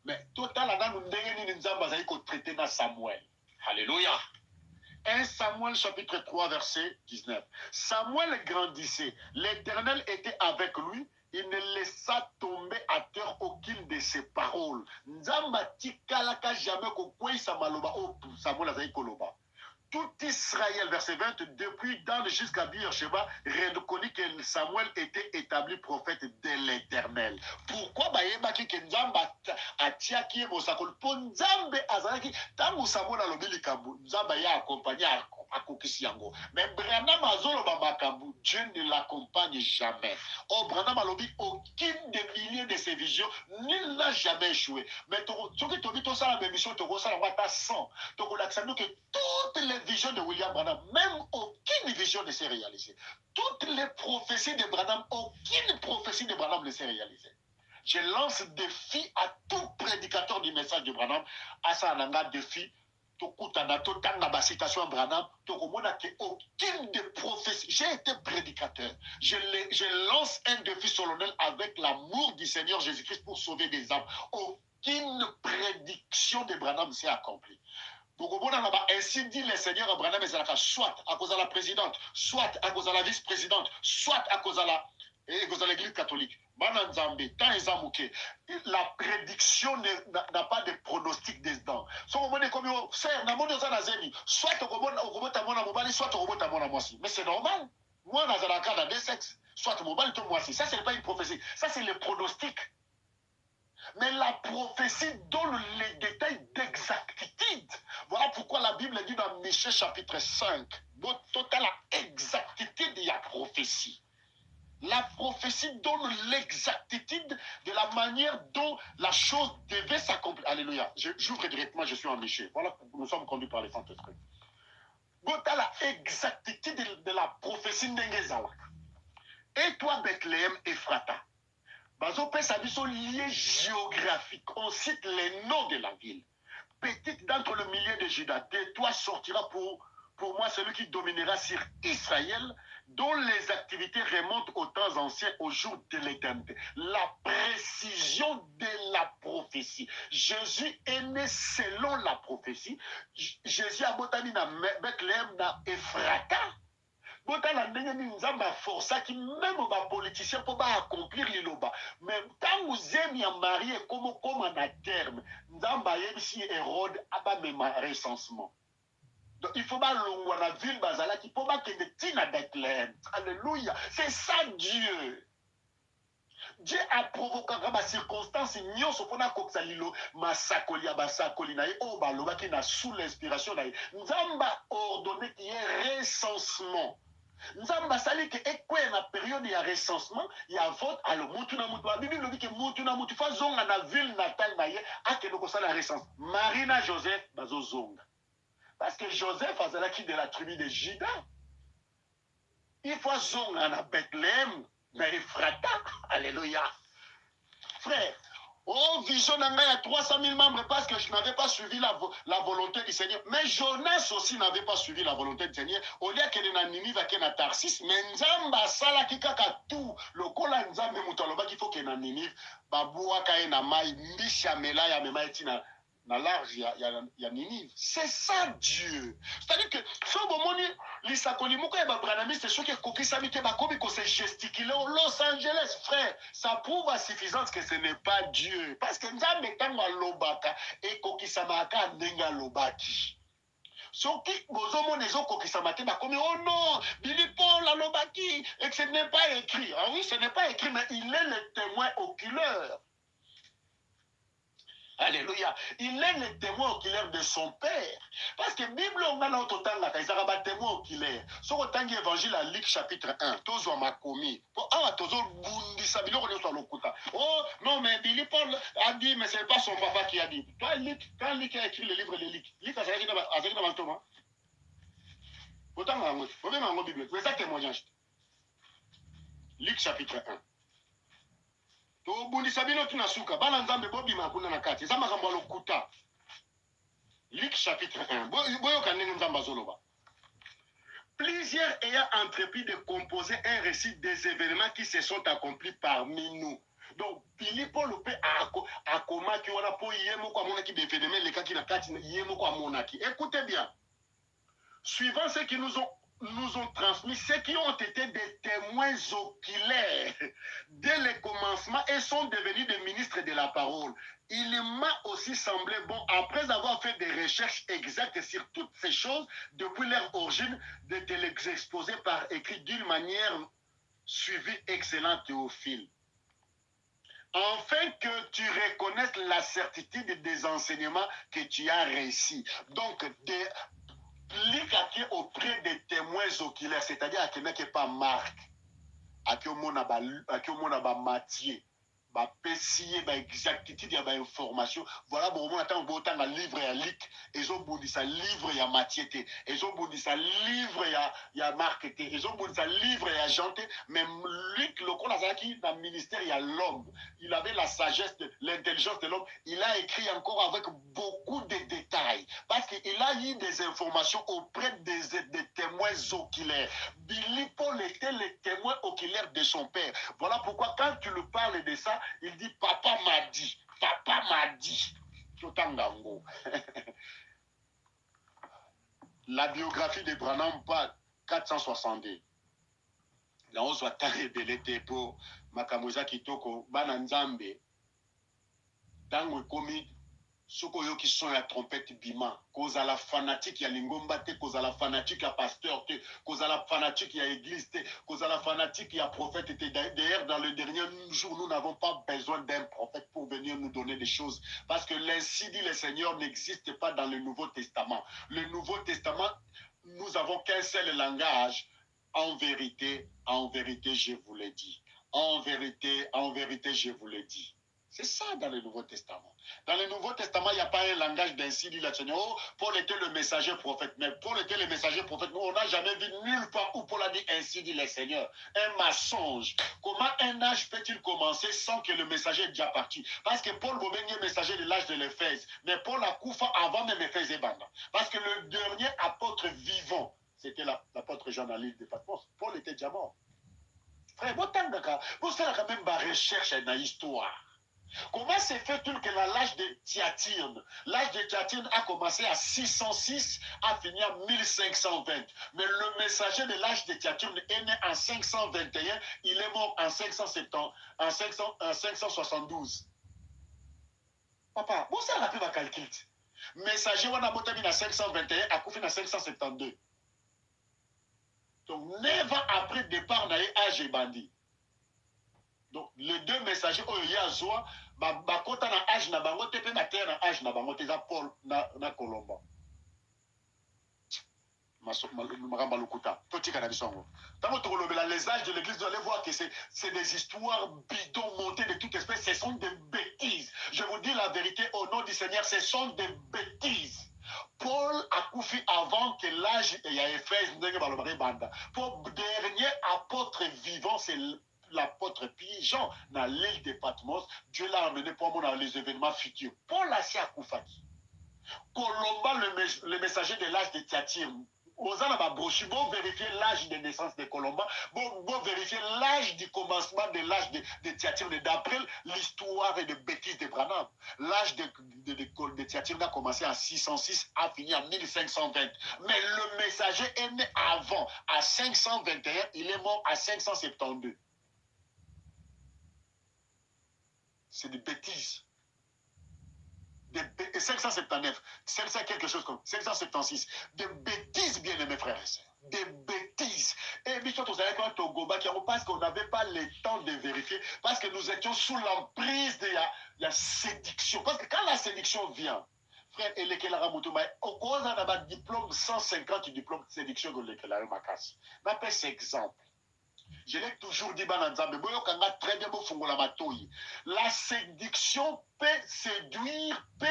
Mais total là nous ndenge ni nzamba zali ko traiter na Samuel. Alléluia. 1 Samuel chapitre 3 verset 19. Samuel grandissait, l'Éternel était avec lui, il ne laissa tomber à terre aucune de ses paroles. Nzamba tikalaka jamais ko kwesa maloba o Samuel azali koloba. Tout Israël, verset 20, depuis Dan jusqu'à Beersheba, reconnaît que Samuel était établi prophète de l'Éternel. Pourquoi bayebaki ke Nzamba atiaki mosakol po Nzambe azalaki tangu Samuel alobi likambo Nzamba ya accompagné akokisi yango. Mais Branham azoloba makambo, Dieu ne l'accompagne jamais. Oh Branham alobi aucune des milliers de ses visions, nul n'a jamais échoué. Mais soki tobi to sala émission to ko sala wata 100. To ko laksano que toutes les visions de William Branham, même aucune vision ne s'est réalisée. Toutes les prophéties de Branham, aucune prophétie de Branham ne s'est réalisée. Je lance défi à tout prédicateur du message de Branham, à sa nanga défi, tokutana totanga ba citation Branham, tokomona que aucune des prophéties. J'ai été prédicateur. Je lance un défi solennel avec l'amour du Seigneur Jésus-Christ pour sauver des âmes. Aucune prédiction de Branham s'est accomplie. Ainsi dit le Seigneur Branham ezalaka soit à cause de la présidente, soit à cause de la vice-présidente, soit à cause de l'église catholique. La prédiction n'a pas de pronostic dedans. Mais c'est normal. Moi, dans deux sexes, soit mobile, toi, moi, ça, ce n'est pas une prophétie. Ça, c'est le pronostic. Mais la prophétie donne les détails d'exactitude. Voilà pourquoi la Bible dit dans Michée chapitre 5, total exactitude de la prophétie. La prophétie donne l'exactitude de la manière dont la chose devait s'accomplir. Alléluia. J'ouvre directement, je suis en Michée. Voilà, nous sommes conduits par les Saint-Esprit. Total exactitude de la prophétie d'Engezala. Et toi, Bethléem, Ephrata. Bazopé Sabiso lié géographique. On cite les noms de la ville. Petite d'entre le milieu de Juda, de toi sortira pour moi celui qui dominera sur Israël, dont les activités remontent aux temps anciens, au jour de l'éternité. La précision de la prophétie. Jésus est né selon la prophétie. Jésus a botani na Bethléem na Ephrata. Botala ndenge ni nzamba força qui même ba politicien pour ba accomplir liloba. Mais quand vous aimez à marier comme un terme, nzamba yebisi Hérode aba mema recensement. Donc il faut pas longwa la ville bazala qui pour ba que tina Bethléem. Alléluia, c'est ça Dieu. Dieu a provoqué des circonstances nyonso pona koksa lilo masakoli abasakoli na o baloba qui na sous l'inspiration na nzamba ordonné qu'il y ait recensement. Nzamba sali que ekwe na période ya recensement ya vote alors mutu na mutu la Bible dit que mutu na mutu fa zonga na ville natale na ye akeno ko sala recensement. Marina Joseph bazo zonga parce que Joseph azala qui de la tribu de Juda. Il faut zonga à Bethléem, mais Ephrata. Alléluia. Frère, oh, vision il y a 300 000 membres parce que je n'avais pas suivi la volonté du Seigneur. Mais Jonas aussi n'avait pas suivi la volonté du Seigneur. Au lieu qu'il y ait Ninive, qu'il y ait Tarsis, mais Nzamba sala kikaka tout. Le kola Nzamba mutaloba qu'il faut qu'il y ait Ninive. Baboua kaye na mai, mbisha mela ya mema etina. Na large, il y a Ninive. C'est ça Dieu. C'est-à-dire que ce moment, l'Isakolimuko et Babranami, c'est ce que Kokisamite Bakobi s'est gesticulé au Los Angeles, frère. Ça prouve à suffisance que ce n'est pas Dieu. Parce que nous avons Lobaka et Kokisamaka Nenga Lobaki. Soki bozomo nezo Kokisamate Bakobi, oh non, Billy Paul la Lobaki, et que ce n'est pas écrit. Ah oui, ce n'est pas écrit, mais il est le témoin oculaire. Alléluia. Il est le témoin oculaire de son père. Parce que la Bible, on a l'autotan là, ils ont un témoin oculaire. Sur autant d'évangile à Luc chapitre 1, tous ont commis. Oh, non, mais Billy Paul a dit, mais ce n'est pas son papa qui a dit. Toi, Luc, quand Luc a écrit le livre de Luc, Luc a écrit dans le Thomas. Autant, vous avez ma Bible, c'est ça témoignage. Luc chapitre 1. Luc chapitre 1. Plusieurs ayant entrepris de composer un récit des événements qui se sont accomplis parmi nous. Donc, Philippe Lopé a comment qui on a pour yémoko amonaki d'événements les cas qui n'a pas yémoko amonaki. Écoutez bien. Suivant ce qui nous ont transmis, ceux qui ont été des témoins oculaires dès le commencement et sont devenus des ministres de la parole. Il m'a aussi semblé bon, après avoir fait des recherches exactes sur toutes ces choses, depuis leur origine, de te les exposer par écrit d'une manière suivie, excellente Théophile. Afin que tu reconnaisses la certitude des enseignements que tu as réussi. Donc, auprès des témoins oculaires, c'est-à-dire à quelqu'un qui n'est pas Marc, à qui on a Matthieu, Pessier, exactitude, il y a information. Voilà, bon, on attend autant un livre à Luc, ils ont boudi ça livre à Matthieu, ils ont boudi ça livre à Marc, ils ont boudi ça livre à Jean, mais Luc, le Kolazaki, dans le ministère, il y a l'homme. Il avait la sagesse, l'intelligence de l'homme. Il a écrit encore avec beaucoup de détails, parce qu'il a eu des informations auprès des témoins oculaires. Billy Paul était le témoin oculaire de son père. Voilà pourquoi quand tu lui parles de ça, il dit papa m'a dit, papa m'a dit. La biographie de Branham, pas 462. Là, on soit révélé pour Makamuza Kitoko, Bananzambe, Tango Komi, Sokoyo qui sont la trompette bima, cause à la fanatique, il y a l'ingomba, cause à la fanatique, il y a pasteur, cause à la fanatique, il y a église, cause à la fanatique, il y a prophète. D'ailleurs, dans le dernier jour, nous n'avons pas besoin d'un prophète pour venir nous donner des choses. Parce que l'ainsi dit le Seigneur n'existe pas dans le Nouveau Testament. Le Nouveau Testament, nous n'avons qu'un seul langage. En vérité, je vous l'ai dit. En vérité, je vous l'ai dit. C'est ça dans le Nouveau Testament. Dans le Nouveau Testament, il n'y a pas un langage d'ainsi dit le Seigneur. Oh, Paul était le messager prophète. Mais Paul était le messager prophète. Nous, on n'a jamais vu nulle part où Paul a dit ainsi dit le Seigneur. Un mensonge. Comment un âge peut-il commencer sans que le messager ait déjà parti? Parce que Paul Bobengue est messager de l'âge de l'Éphèse. Mais Paul a Koufa avant même Éphèse et Banda. Parce que le dernier apôtre vivant, c'était l'apôtre Jean à l'île de Patmos. Paul était déjà mort. Frère, vous avez quand même une recherche dans l'histoire. Comment s'est fait-il que l'âge de Thyatire, l'âge de Thyatire a commencé à 606, a fini à 1520. Mais le messager de l'âge de Thyatire est né en 521, il est mort en 572. Papa, vous savez rappeler ma calcul. Messager, on a monté en 521, a coupé en 572. Donc, 9 ans après le départ, on a eu âge et bandit. Donc, les deux messagers, il y a Zoa, Bakota na âge na bango, tepe na terre na âge na bango, teza Paul na Colomba. Les âges de l'église, vous allez voir que c'est des histoires bidons montées de toute espèce, ce sont des bêtises. Je vous dis la vérité au nom du Seigneur, ce sont des bêtises. Paul a couché avant que l'âge y a Éphèse, pour dernier apôtre vivant, c'est l'apôtre Pierre, Jean, dans l'île de Patmos. Dieu l'a amené pour moi dans les événements futurs. Paul a si Akoufaki. Colomba, le messager de l'âge de Thyatire. Vous vérifier l'âge de naissance de Colomba, vous vérifier l'âge du commencement de l'âge de Thyatire, d'après l'histoire et de bêtises de Branham. L'âge de Thyatire a commencé en 606, a fini en 1520. Mais le messager est né avant, à 521, il est mort à 572. C'est des bêtises. 579, 500 quelque chose comme 576, des bêtises, bien aimés frères et sœurs, des bêtises. Et bien sûr, vous savez quand Togoba, parce qu'on n'avait pas le temps de vérifier, parce que nous étions sous l'emprise de la séduction. Parce que quand la séduction vient, frère, et les Kelaramoutoumaï, au cause d'un diplôme 150 diplômes de séduction de l'Ekelarumakas. N'appelle cet exemple. Je l'ai toujours dit, très bien, la séduction peut séduire, peut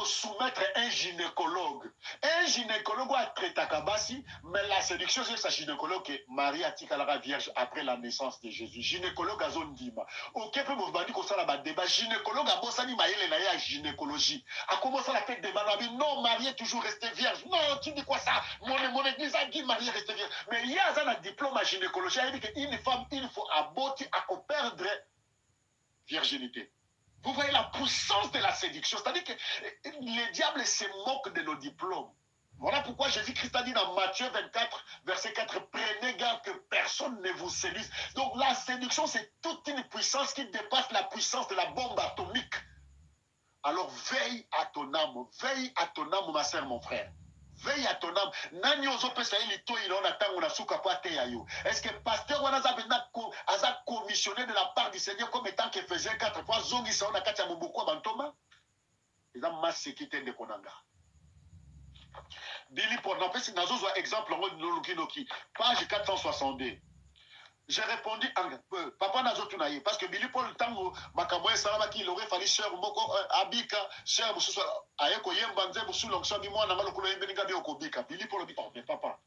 soumettre un gynécologue. Un gynécologue a traité Kabasi, mais la séduction, c'est sa gynécologue que Marie a la vierge après la naissance de Jésus. Gynécologue a zone dima. Ok, peut vous dire que ça là débat. Gynécologue a bossani maïle na gynécologie. A commencé à faire débat. Non, Marie est toujours restée vierge. Non, tu dis quoi ça? Mon église a dit Marie est restée vierge. Mais il y a un diplôme à gynécologie. Il dit qu'une femme, il faut aborter à perdre virginité. Vous voyez la puissance de la séduction. C'est-à-dire que le diable se moque de nos diplômes. Voilà pourquoi Jésus-Christ a dit dans Matthieu 24, verset 4, prenez garde que personne ne vous séduise. Donc la séduction, c'est toute une puissance qui dépasse la puissance de la bombe atomique. Alors veille à ton âme, ma sœur, mon frère. Veille à ton âme. Est-ce que pasteur a commissionné de la part du Seigneur comme étant qu'il faisait 4 fois Zongi Saona Katia Moboko Bantoma? Ils ont massé qui de Konanga. Billy Paul, n'empêche, dans un exemple, page 462. J'ai répondu, papa Nazo Tunaye, parce que Billy Paul, tango, Makamoye Salamaki, il aurait fallu cher Moko Abika, cher Moussou, Ayeko Yembanze, Moussou, l'onction, Bimo, Namalokolo, Beningabi, Okobika. Billy Paul dit, mais papa,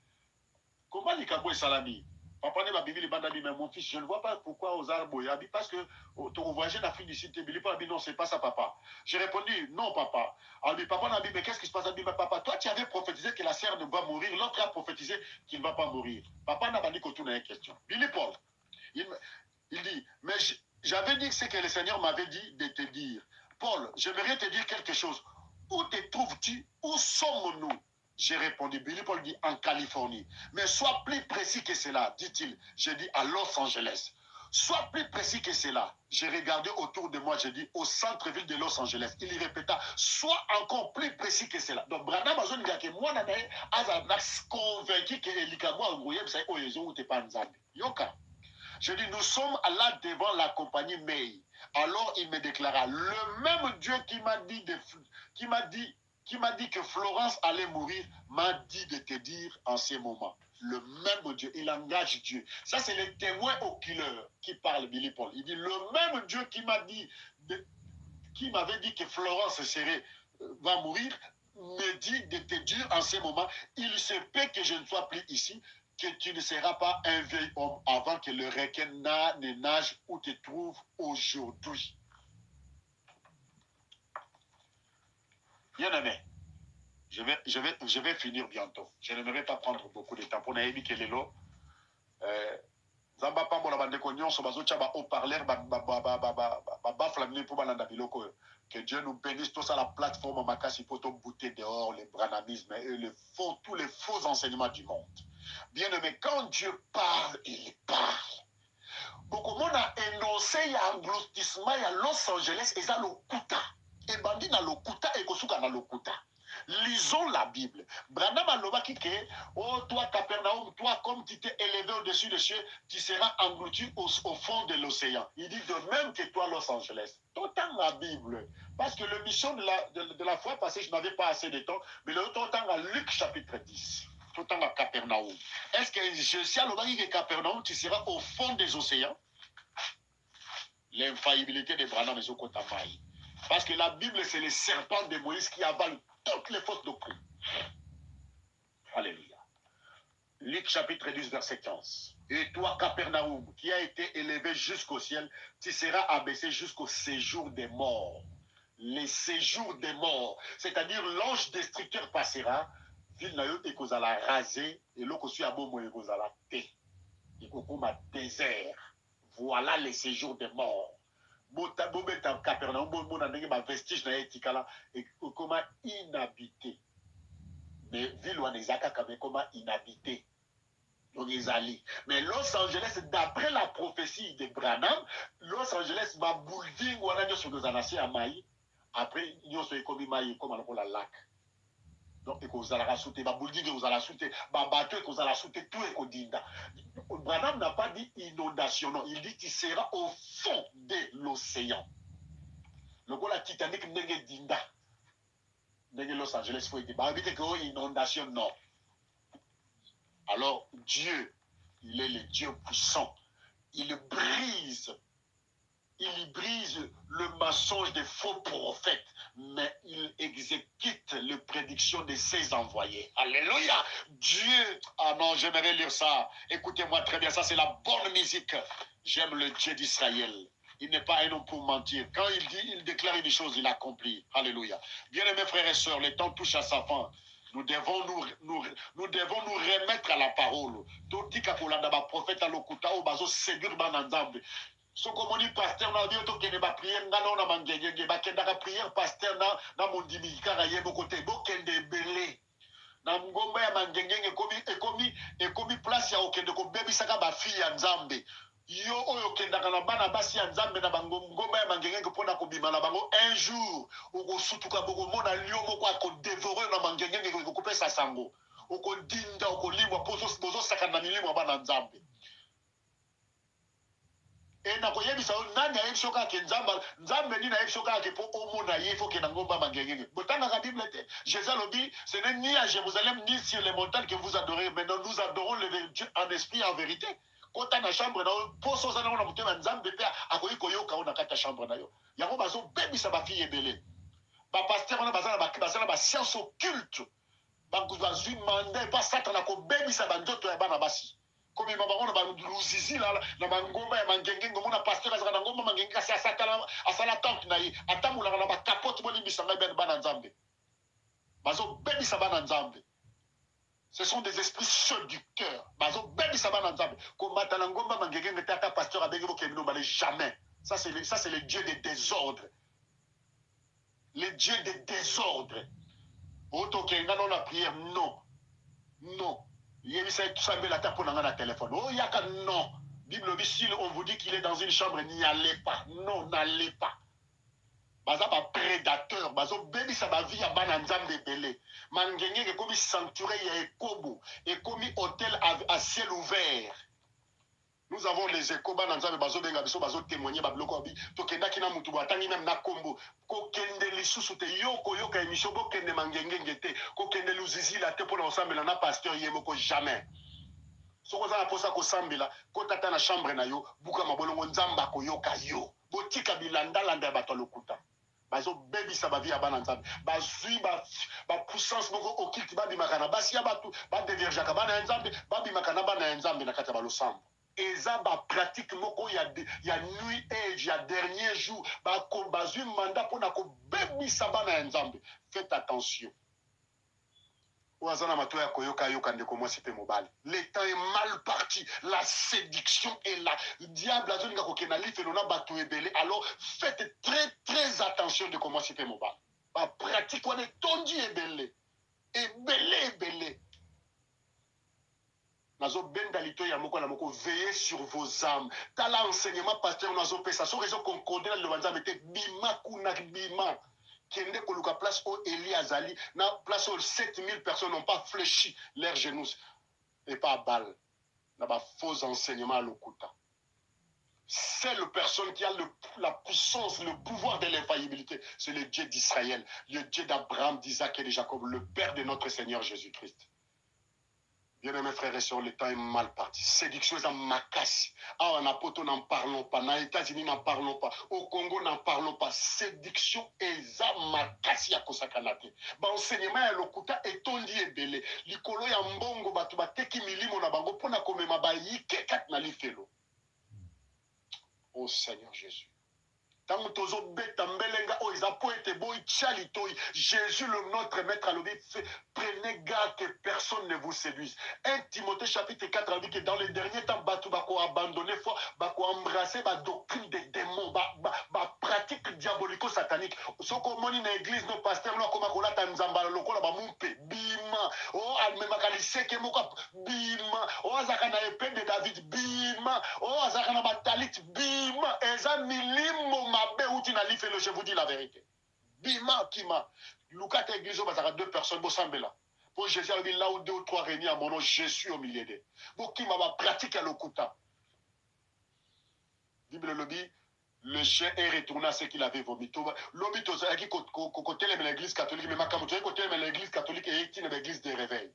comment les Kamoye Salami? Papa n'est pas Bibi, mais mon fils, je ne vois pas pourquoi aux arbres, parce que ton voyage d'Afrique du Sud, Billy Paul a dit, non, c'est pas ça, papa. J'ai répondu, non, papa. Alors, papa n'a dit, mais qu'est-ce qui se passe? Il dit, papa, toi, tu avais prophétisé que la sœur ne va mourir, l'autre a prophétisé qu'il ne va pas mourir. Papa n'a pas dit que tout n'est une question. Billy Paul, il dit, mais j'avais dit ce que le Seigneur m'avait dit de te dire. Paul, j'aimerais te dire quelque chose. Où te trouves-tu? Où sommes-nous? J'ai répondu, Billy Paul dit, en Californie. Mais sois plus précis que cela, dit-il. J'ai dit, à Los Angeles. Sois plus précis que cela. J'ai regardé autour de moi, j'ai dit, au centre-ville de Los Angeles. Il y répéta, sois encore plus précis que cela. Donc, Branham a dit que moi, je suis convaincu que l'Ikamoa, vous voyez, pas Yoka. Je dis, nous sommes là devant la compagnie May. Alors, il me déclara, le même Dieu qui m'a dit que Florence allait mourir, m'a dit de te dire en ces moments. Le même Dieu, il engage Dieu. Ça, c'est le témoin oculaire qui parle, Billy Paul. Il dit, le même Dieu qui m'avait dit que Florence va mourir, me dit de te dire en ces moments, il se peut que je ne sois plus ici, que tu ne seras pas un vieil homme avant que le requin ne nage où te trouves aujourd'hui. Bien aimé, je vais finir bientôt. Je n'aimerais pas prendre beaucoup de temps. Pour Naïmi Kelelo, Zamba Pambo la bande cognon, Sobazo Chaba au parleur, que Dieu nous bénisse tous à la plateforme Makasi Poto bouter dehors les branamismes et tous les faux enseignements du monde. Bien aimé, quand Dieu parle, il parle. Beaucoup de monde a énoncé, il y a engloutissement, il y a Los Angeles, et ça l'okuta. Et bandi na l'okuta et kosuka na l'okuta. Lisons la Bible. Branham a lobaki que, oh toi Capernaum, toi comme tu t'es élevé au-dessus des cieux, tu seras englouti au fond de l'océan. Il dit de même que toi Los Angeles. Tout dans la Bible. Parce que le mission de la fois passée, je n'avais pas assez de temps, mais le temps à Luc chapitre 10. Tout le temps à Capernaum. Est-ce que je sais à l'obagi que Capernaum, tu seras au fond des océans? L'infaillibilité de Branham est au Kotamai. Parce que la Bible, c'est le serpent de Moïse qui avale toutes les fausses doctrines. Alléluia. Luc chapitre 10, verset 15. Et toi, Capernaum, qui a été élevé jusqu'au ciel, tu seras abaissé jusqu'au séjour des morts. Les séjours des morts, c'est-à-dire l'ange destructeur passera, ville na yo ekozala rasé, et l'eau suit à bomo ekozala té. Ekokoma désert. Voilà les séjours des morts. Bota bobeta Capernaum, bona ndenge ba vestige na etikala ekokoma inhabité. Mais ville wana ezaka kame koma inhabité. Donc ezali. Mais Los Angeles, d'après la prophétie de Branham, Los Angeles ba building wana nyo sokozanasi à Maï. Après, nous sommes comme maï comme on la lac. Donc, vous allez la sauter, vous allez sauter, bateau, vous allez sauter, tout est kodinda. Branham n'a pas dit inondation, non. Il dit qu'il sera au fond de l'océan. Le gars la Titanic n'est dinda. N'est Los Angeles, faut dire. Bah, évitez que inondation, non. Alors, Dieu, il est le Dieu puissant. Il brise le mensonge des faux prophètes, mais il exécute les prédictions de ses envoyés. Alléluia! Dieu, ah non, j'aimerais lire ça. Écoutez-moi très bien, ça c'est la bonne musique. J'aime le Dieu d'Israël. Il n'est pas un homme pour mentir. Quand il dit, il déclare une chose, il accomplit. Alléluia. Bien-aimés frères et sœurs, le temps touche à sa fin. Nous devons nous remettre à la parole. Tout dit qu'à prophète à l'okuta, au bazo séduire bananzambe. So comme on pasteur na bio to kene ba prière ngana na mangenge ba kenda ka prière pasteur na mondimi kaka yebo côté bo kende belé na ngomba ya mangenge ekomi place ya okende ko bebisaka ba fille ya Nzambe yo oyo kenda kana bana basi ya Nzambe na ngomba ya mangenge ko pona ko bima na bango un jour oko sutuka boko mona lion moko ko dévorer na mangenge ko kopesa sango oko dinda oko limwa bozo saka na milimo bana Nzambe. Et na koyebisa nani ayebi soka ke Nzambe ni na yebi soka ke po omona ye faut que na ngomba mangengenge. Botanga ka Bible te. Jésus a dit ce n'est ni à Jérusalem ni sur les montagnes que vous adorez, mais nous adorons le Dieu en esprit et en vérité. Quand na chambre na po soza na na mutema Nzambe pe akoyi koyoka na kata chambre na yo. Yango bazo bebisa ba fille ebele. Ba pasteur na bazana ba science occulte. Ba bazui mandat pas satana ko bebisa ba ndoto ya bana basi. Comme il m'a dit, on a zizi là, na mangomba ya mangenge ngomona pasteur azaka na ngomba mangenge kasi asatala asala tante na yi atamula na ba capote mo libisa ngai ben bana Nzambe bazo bebisa bana Nzambe. Ce sont des esprits séducteurs bazo bebisa bana Nzambe ko matala ngomba mangenge ngeta pasteur abenge bo kemino balé jamais. Ça c'est le Dieu des désordres. Le Dieu des désordres. Auto kenga non la prière non. Non. Il y a tout ça, mais la tape pour la téléphone. Oh, il y a qu'un non. Bible si on vous dit qu'il est dans une chambre, n'y allez pas. Non, n'allez pas. Baza ba prédateur, bazo baby ça va vie à bananzam de belé. Mangenge que comme sanctuaire ya ekobo et comme hôtel à ciel ouvert. Nous avons les échos bananzam bazo benga biso bazo témoigner ba bloko bi to kenda kina mutu batangi même na kombo ko kende lisusu te yoko yoka émission bo kende mangenge ngete ko kende luzizi la te pour ensemble na pasteur yemoko jamais. Soko za na posa ko sambela ko tata na chambre na yo buka mabolongo nzamba ko yoka yo. Botika bilanda landa bato lokuta. Bazo baby ça ba vie abana nzambe. Bazui ba puissance moko okilti ba bimakana basi ya batu ba déverger ka bana nzambe ba bimakana bana nzambe na kata ba losambo. Et ça va pratiquement il y a nuit et il y a dernier jour bah bazui mandat pour na ko baby ça bana nzambe. Faites attention. Le temps est mal parti. La séduction est là. Le diable a dit alors faites très très attention de comment c'était mobile. La pratique, on est tendu et belé. Et belé. Veillez sur vos âmes. T'as l'enseignement pasteur nazo pesa. Sur raison qu'on condamne le vanzam était bima kunak bima. Kende koluka place où Eli Azali, na place où 7000 personnes n'ont pas fléchi leurs genoux et pas à balle. N'a pas faux enseignement à l'okuta. C'est la personne qui a la puissance, le pouvoir de l'infaillibilité. C'est le Dieu d'Israël, le Dieu d'Abraham, d'Isaac et de Jacob, le Père de notre Seigneur Jésus-Christ. Bien-aimés frères et sœurs, le temps est mal parti. Séduction est en macasse. Ah, en Apoto, n'en parlons pas. Dans les États-Unis, n'en parlons pas. Au Congo, n'en parlons pas. Séduction est en macasse. Ya kosakanate. Ba enseignement ya lokuta etondi ebele. Likolo ya mbongo batu bateki milimo na bango pona komema ba yike kat na lifelo. Oh Seigneur Jésus. Tant tozo beta mbelenga o izapo ete boy chalitoi. Jésus le notre maître à l'obé. Prenez garde que personne ne vous séduise. 1 Timothée chapitre 4 a dit que dans les derniers temps, batu bako abandonner foi, bako embrasser ba doctrine des démons, ba pratique diabolico-satanique. Ce qu'on moni na église, nos pasteurs, là, comme akola tanzamba, lokola ba mumpe, bima, oh, almema kaliseke moka, bima, oh, azakana épée de David, bima, oh, azakana batalit, bima, eza milimo mabe outi na lifelo, je vous dis la vérité. Bima, kima. Lucas église, il y a 2 personnes, pour Jésus a dit là où 2 ou 3 réunis à mon nom, je suis au milieu d'eux. Pour qui m'a pratiqué le kuta. Bible le dit, le chien est retourné à ce qu'il avait vomi. L'homme qui côté l'église catholique, mais ma camouflage côté l'église catholique et une église de réveil.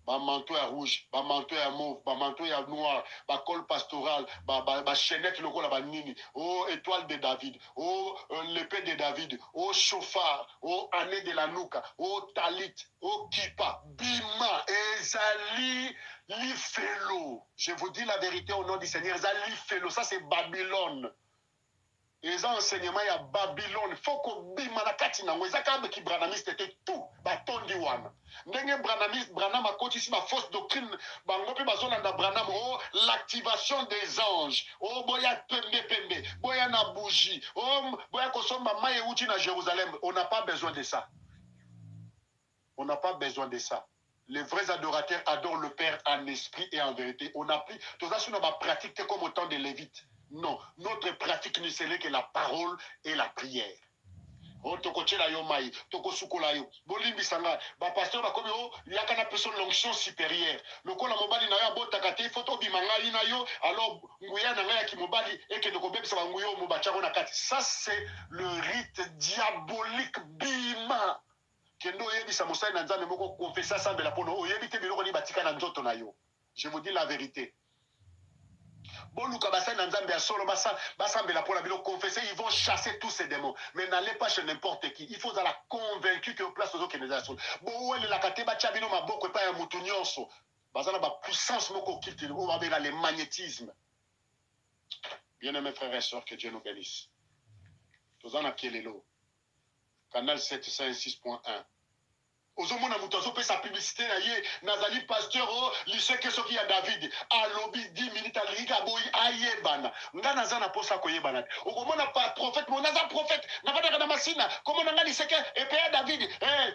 Ba manteau à rouge, ba manteau à mauve, ba manteau à noir, ba col pastoral, ba chaînette logo la banini, oh étoile de David, oh l'épée de David, oh chauffard, oh année de la nouka, oh talit, oh kippa, bima, ezali lifelo. Je vous dis la vérité au nom du Seigneur, ezali lifelo, ça c'est Babylone. Les enseignements, il y a Babylone. Il faut qu'on bima na kati na ngweza kabe ki branamiste était tout. Batondi wana. Ndenge branamiste, branam a coach ici ma fausse doctrine. Bangopi bazona na branam. Oh, l'activation des anges. Oh, boya pembe. Boya na bougie. Oh, boya kosomba maye uti na Jérusalem. On n'a pas besoin de ça. On n'a pas besoin de ça. Les vrais adorateurs adorent le Père en esprit et en vérité. On n'a plus. Tout ça, on va pratiquer comme au temps des Lévites. Non, notre pratique ne serait que la parole et la prière. Oh, toko chela yo mai, toko sukola yo. Bolimbi sanga, ba pasteur ba komi o, yaka na personne l'onction supérieure. Lokola mobali na yo bota kate, photo bimanga ina yo, alors nguya na ya ki mobali eke doko bebe sa nguyo mo bachako na kati. Ça c'est le rite diabolique bima. Kendo yebi sa mosai na nzambe moko confesser ça la pono, o yebi te biloko ni batika na nzoto na yo. Je vous dis la vérité. Ils vont chasser tous ces démons. Mais n'allez pas chez n'importe qui. Il faut la convaincre que place aux autres qui les assurent. Puissance, le magnétisme. Bien-aimés frères et sœurs, que Dieu nous bénisse. Canal 706.1. Ozomona mutozo pe sa publicité na ye nazali pasteur o lycée que soki ya David a lobby 10 minutes à liga boy ayebana nga nazana posa koyebana okomona pa prophète mon naza prophète na bana na masina comment nga lycée que et ya David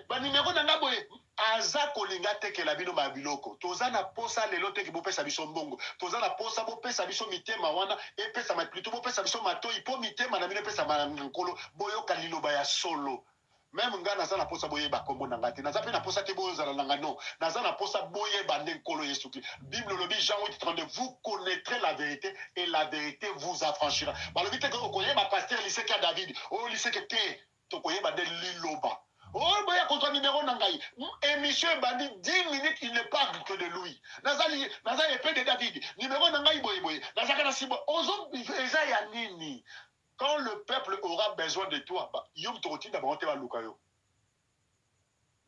ba numéro na nga boye aza kolinga tekela bino ba biloko tozana posa lelo teki bo pesa biso mbongo tozana posa bo pesa biso mitema wana e pesa ma plutôt bo pesa biso mato ipo mitema na bino pesa mankolo boyo kalilo ba ya solo. Même nga naza na posa boye ba kombo na ngati naza pe na posa te boyo zala nga non naza na posa boye ba nkolo Yesu Christ. Bible le dit Jean 8:32 vous connaîtrez la vérité et la vérité vous affranchira. Ba le dit que okoye ba pasteur lycée ka David o lycée que te to koye ba de liloba. Oh boya contre numéro na ngai émission bandi 10 minutes il ne parle que de lui. Naza épée de David numéro na ngai boye naza kana sibo ozo eza ya nini. Quand le peuple aura besoin de toi, yom toroti da bangote ba lukayo.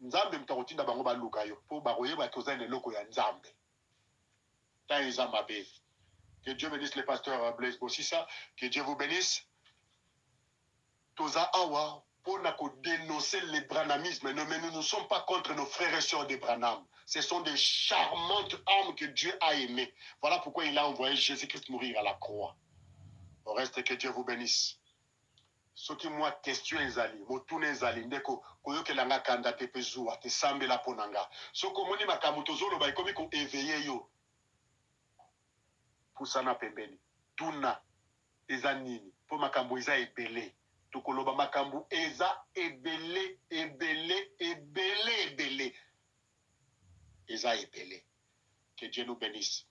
Nzambe mtoroti da bango ba lukayo. Po baroye ba kozane loko ya nzambe. Ta ezamabe. Que Dieu bénisse les pasteurs Blaise Bossissa, que Dieu vous bénisse. Toza awa pour dénoncer les branamismes, mais nous ne sommes pas contre nos frères et sœurs des Branham. Ce sont des charmantes âmes que Dieu a aimées. Voilà pourquoi il a envoyé Jésus-Christ mourir à la croix. Au reste, que Dieu vous bénisse. Ce qui moi question ezali, motune ezali, ndeko koyoke langa kanda te pezua, te sambe la ponanga. Ce que moni makamuto zolo ba ikomi ko éveiller yo. Pusana pembeni. Tuna eza nini? Po makambo eza ebele. Tokoloba makambo eza ebele. Eza ebele. Que Dieu nous bénisse.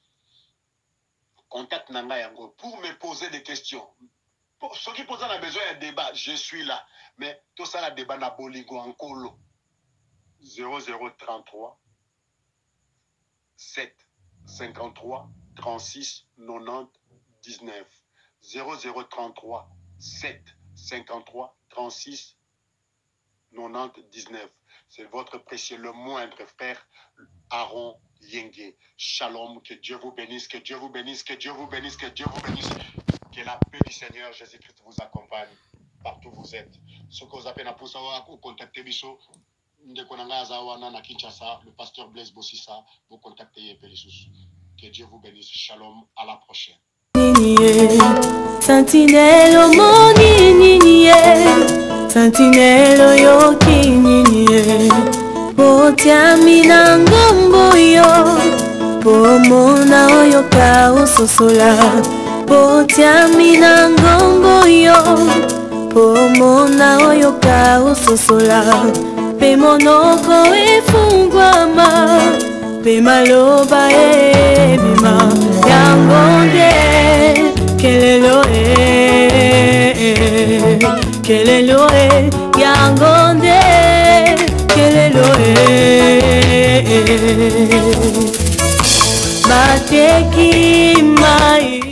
Contacte Nanga Yango pour me poser des questions. Pour ceux qui posent un besoin de débat, je suis là. Mais tout ça, le débat na bolingo en colo. 0033 7 53 36 90 19. 0033 7 53 36 90 19. C'est votre précieux, le moindre frère Aaron Yenge. Shalom, que Dieu vous bénisse, que Dieu vous bénisse, que Dieu vous bénisse, que Dieu vous bénisse. Que la paix du Seigneur Jésus-Christ vous accompagne partout où vous êtes. Ce que vous appelez pour savoir, vous contactez Bisso, le pasteur Blaise Bossissa, vous contactez Pélissus. Que Dieu vous bénisse. Shalom, à la prochaine. Sentinelle moni Sentinelle yoki Botiami na ngombo yo Pomona oyo ka ososola Botiami na ngombo yo Pomona oyo ka ososola Pe monoko efungwama Pe maloba ebima Yangonde Kelelo Kelelo Yangonde Kelelo Bateki mai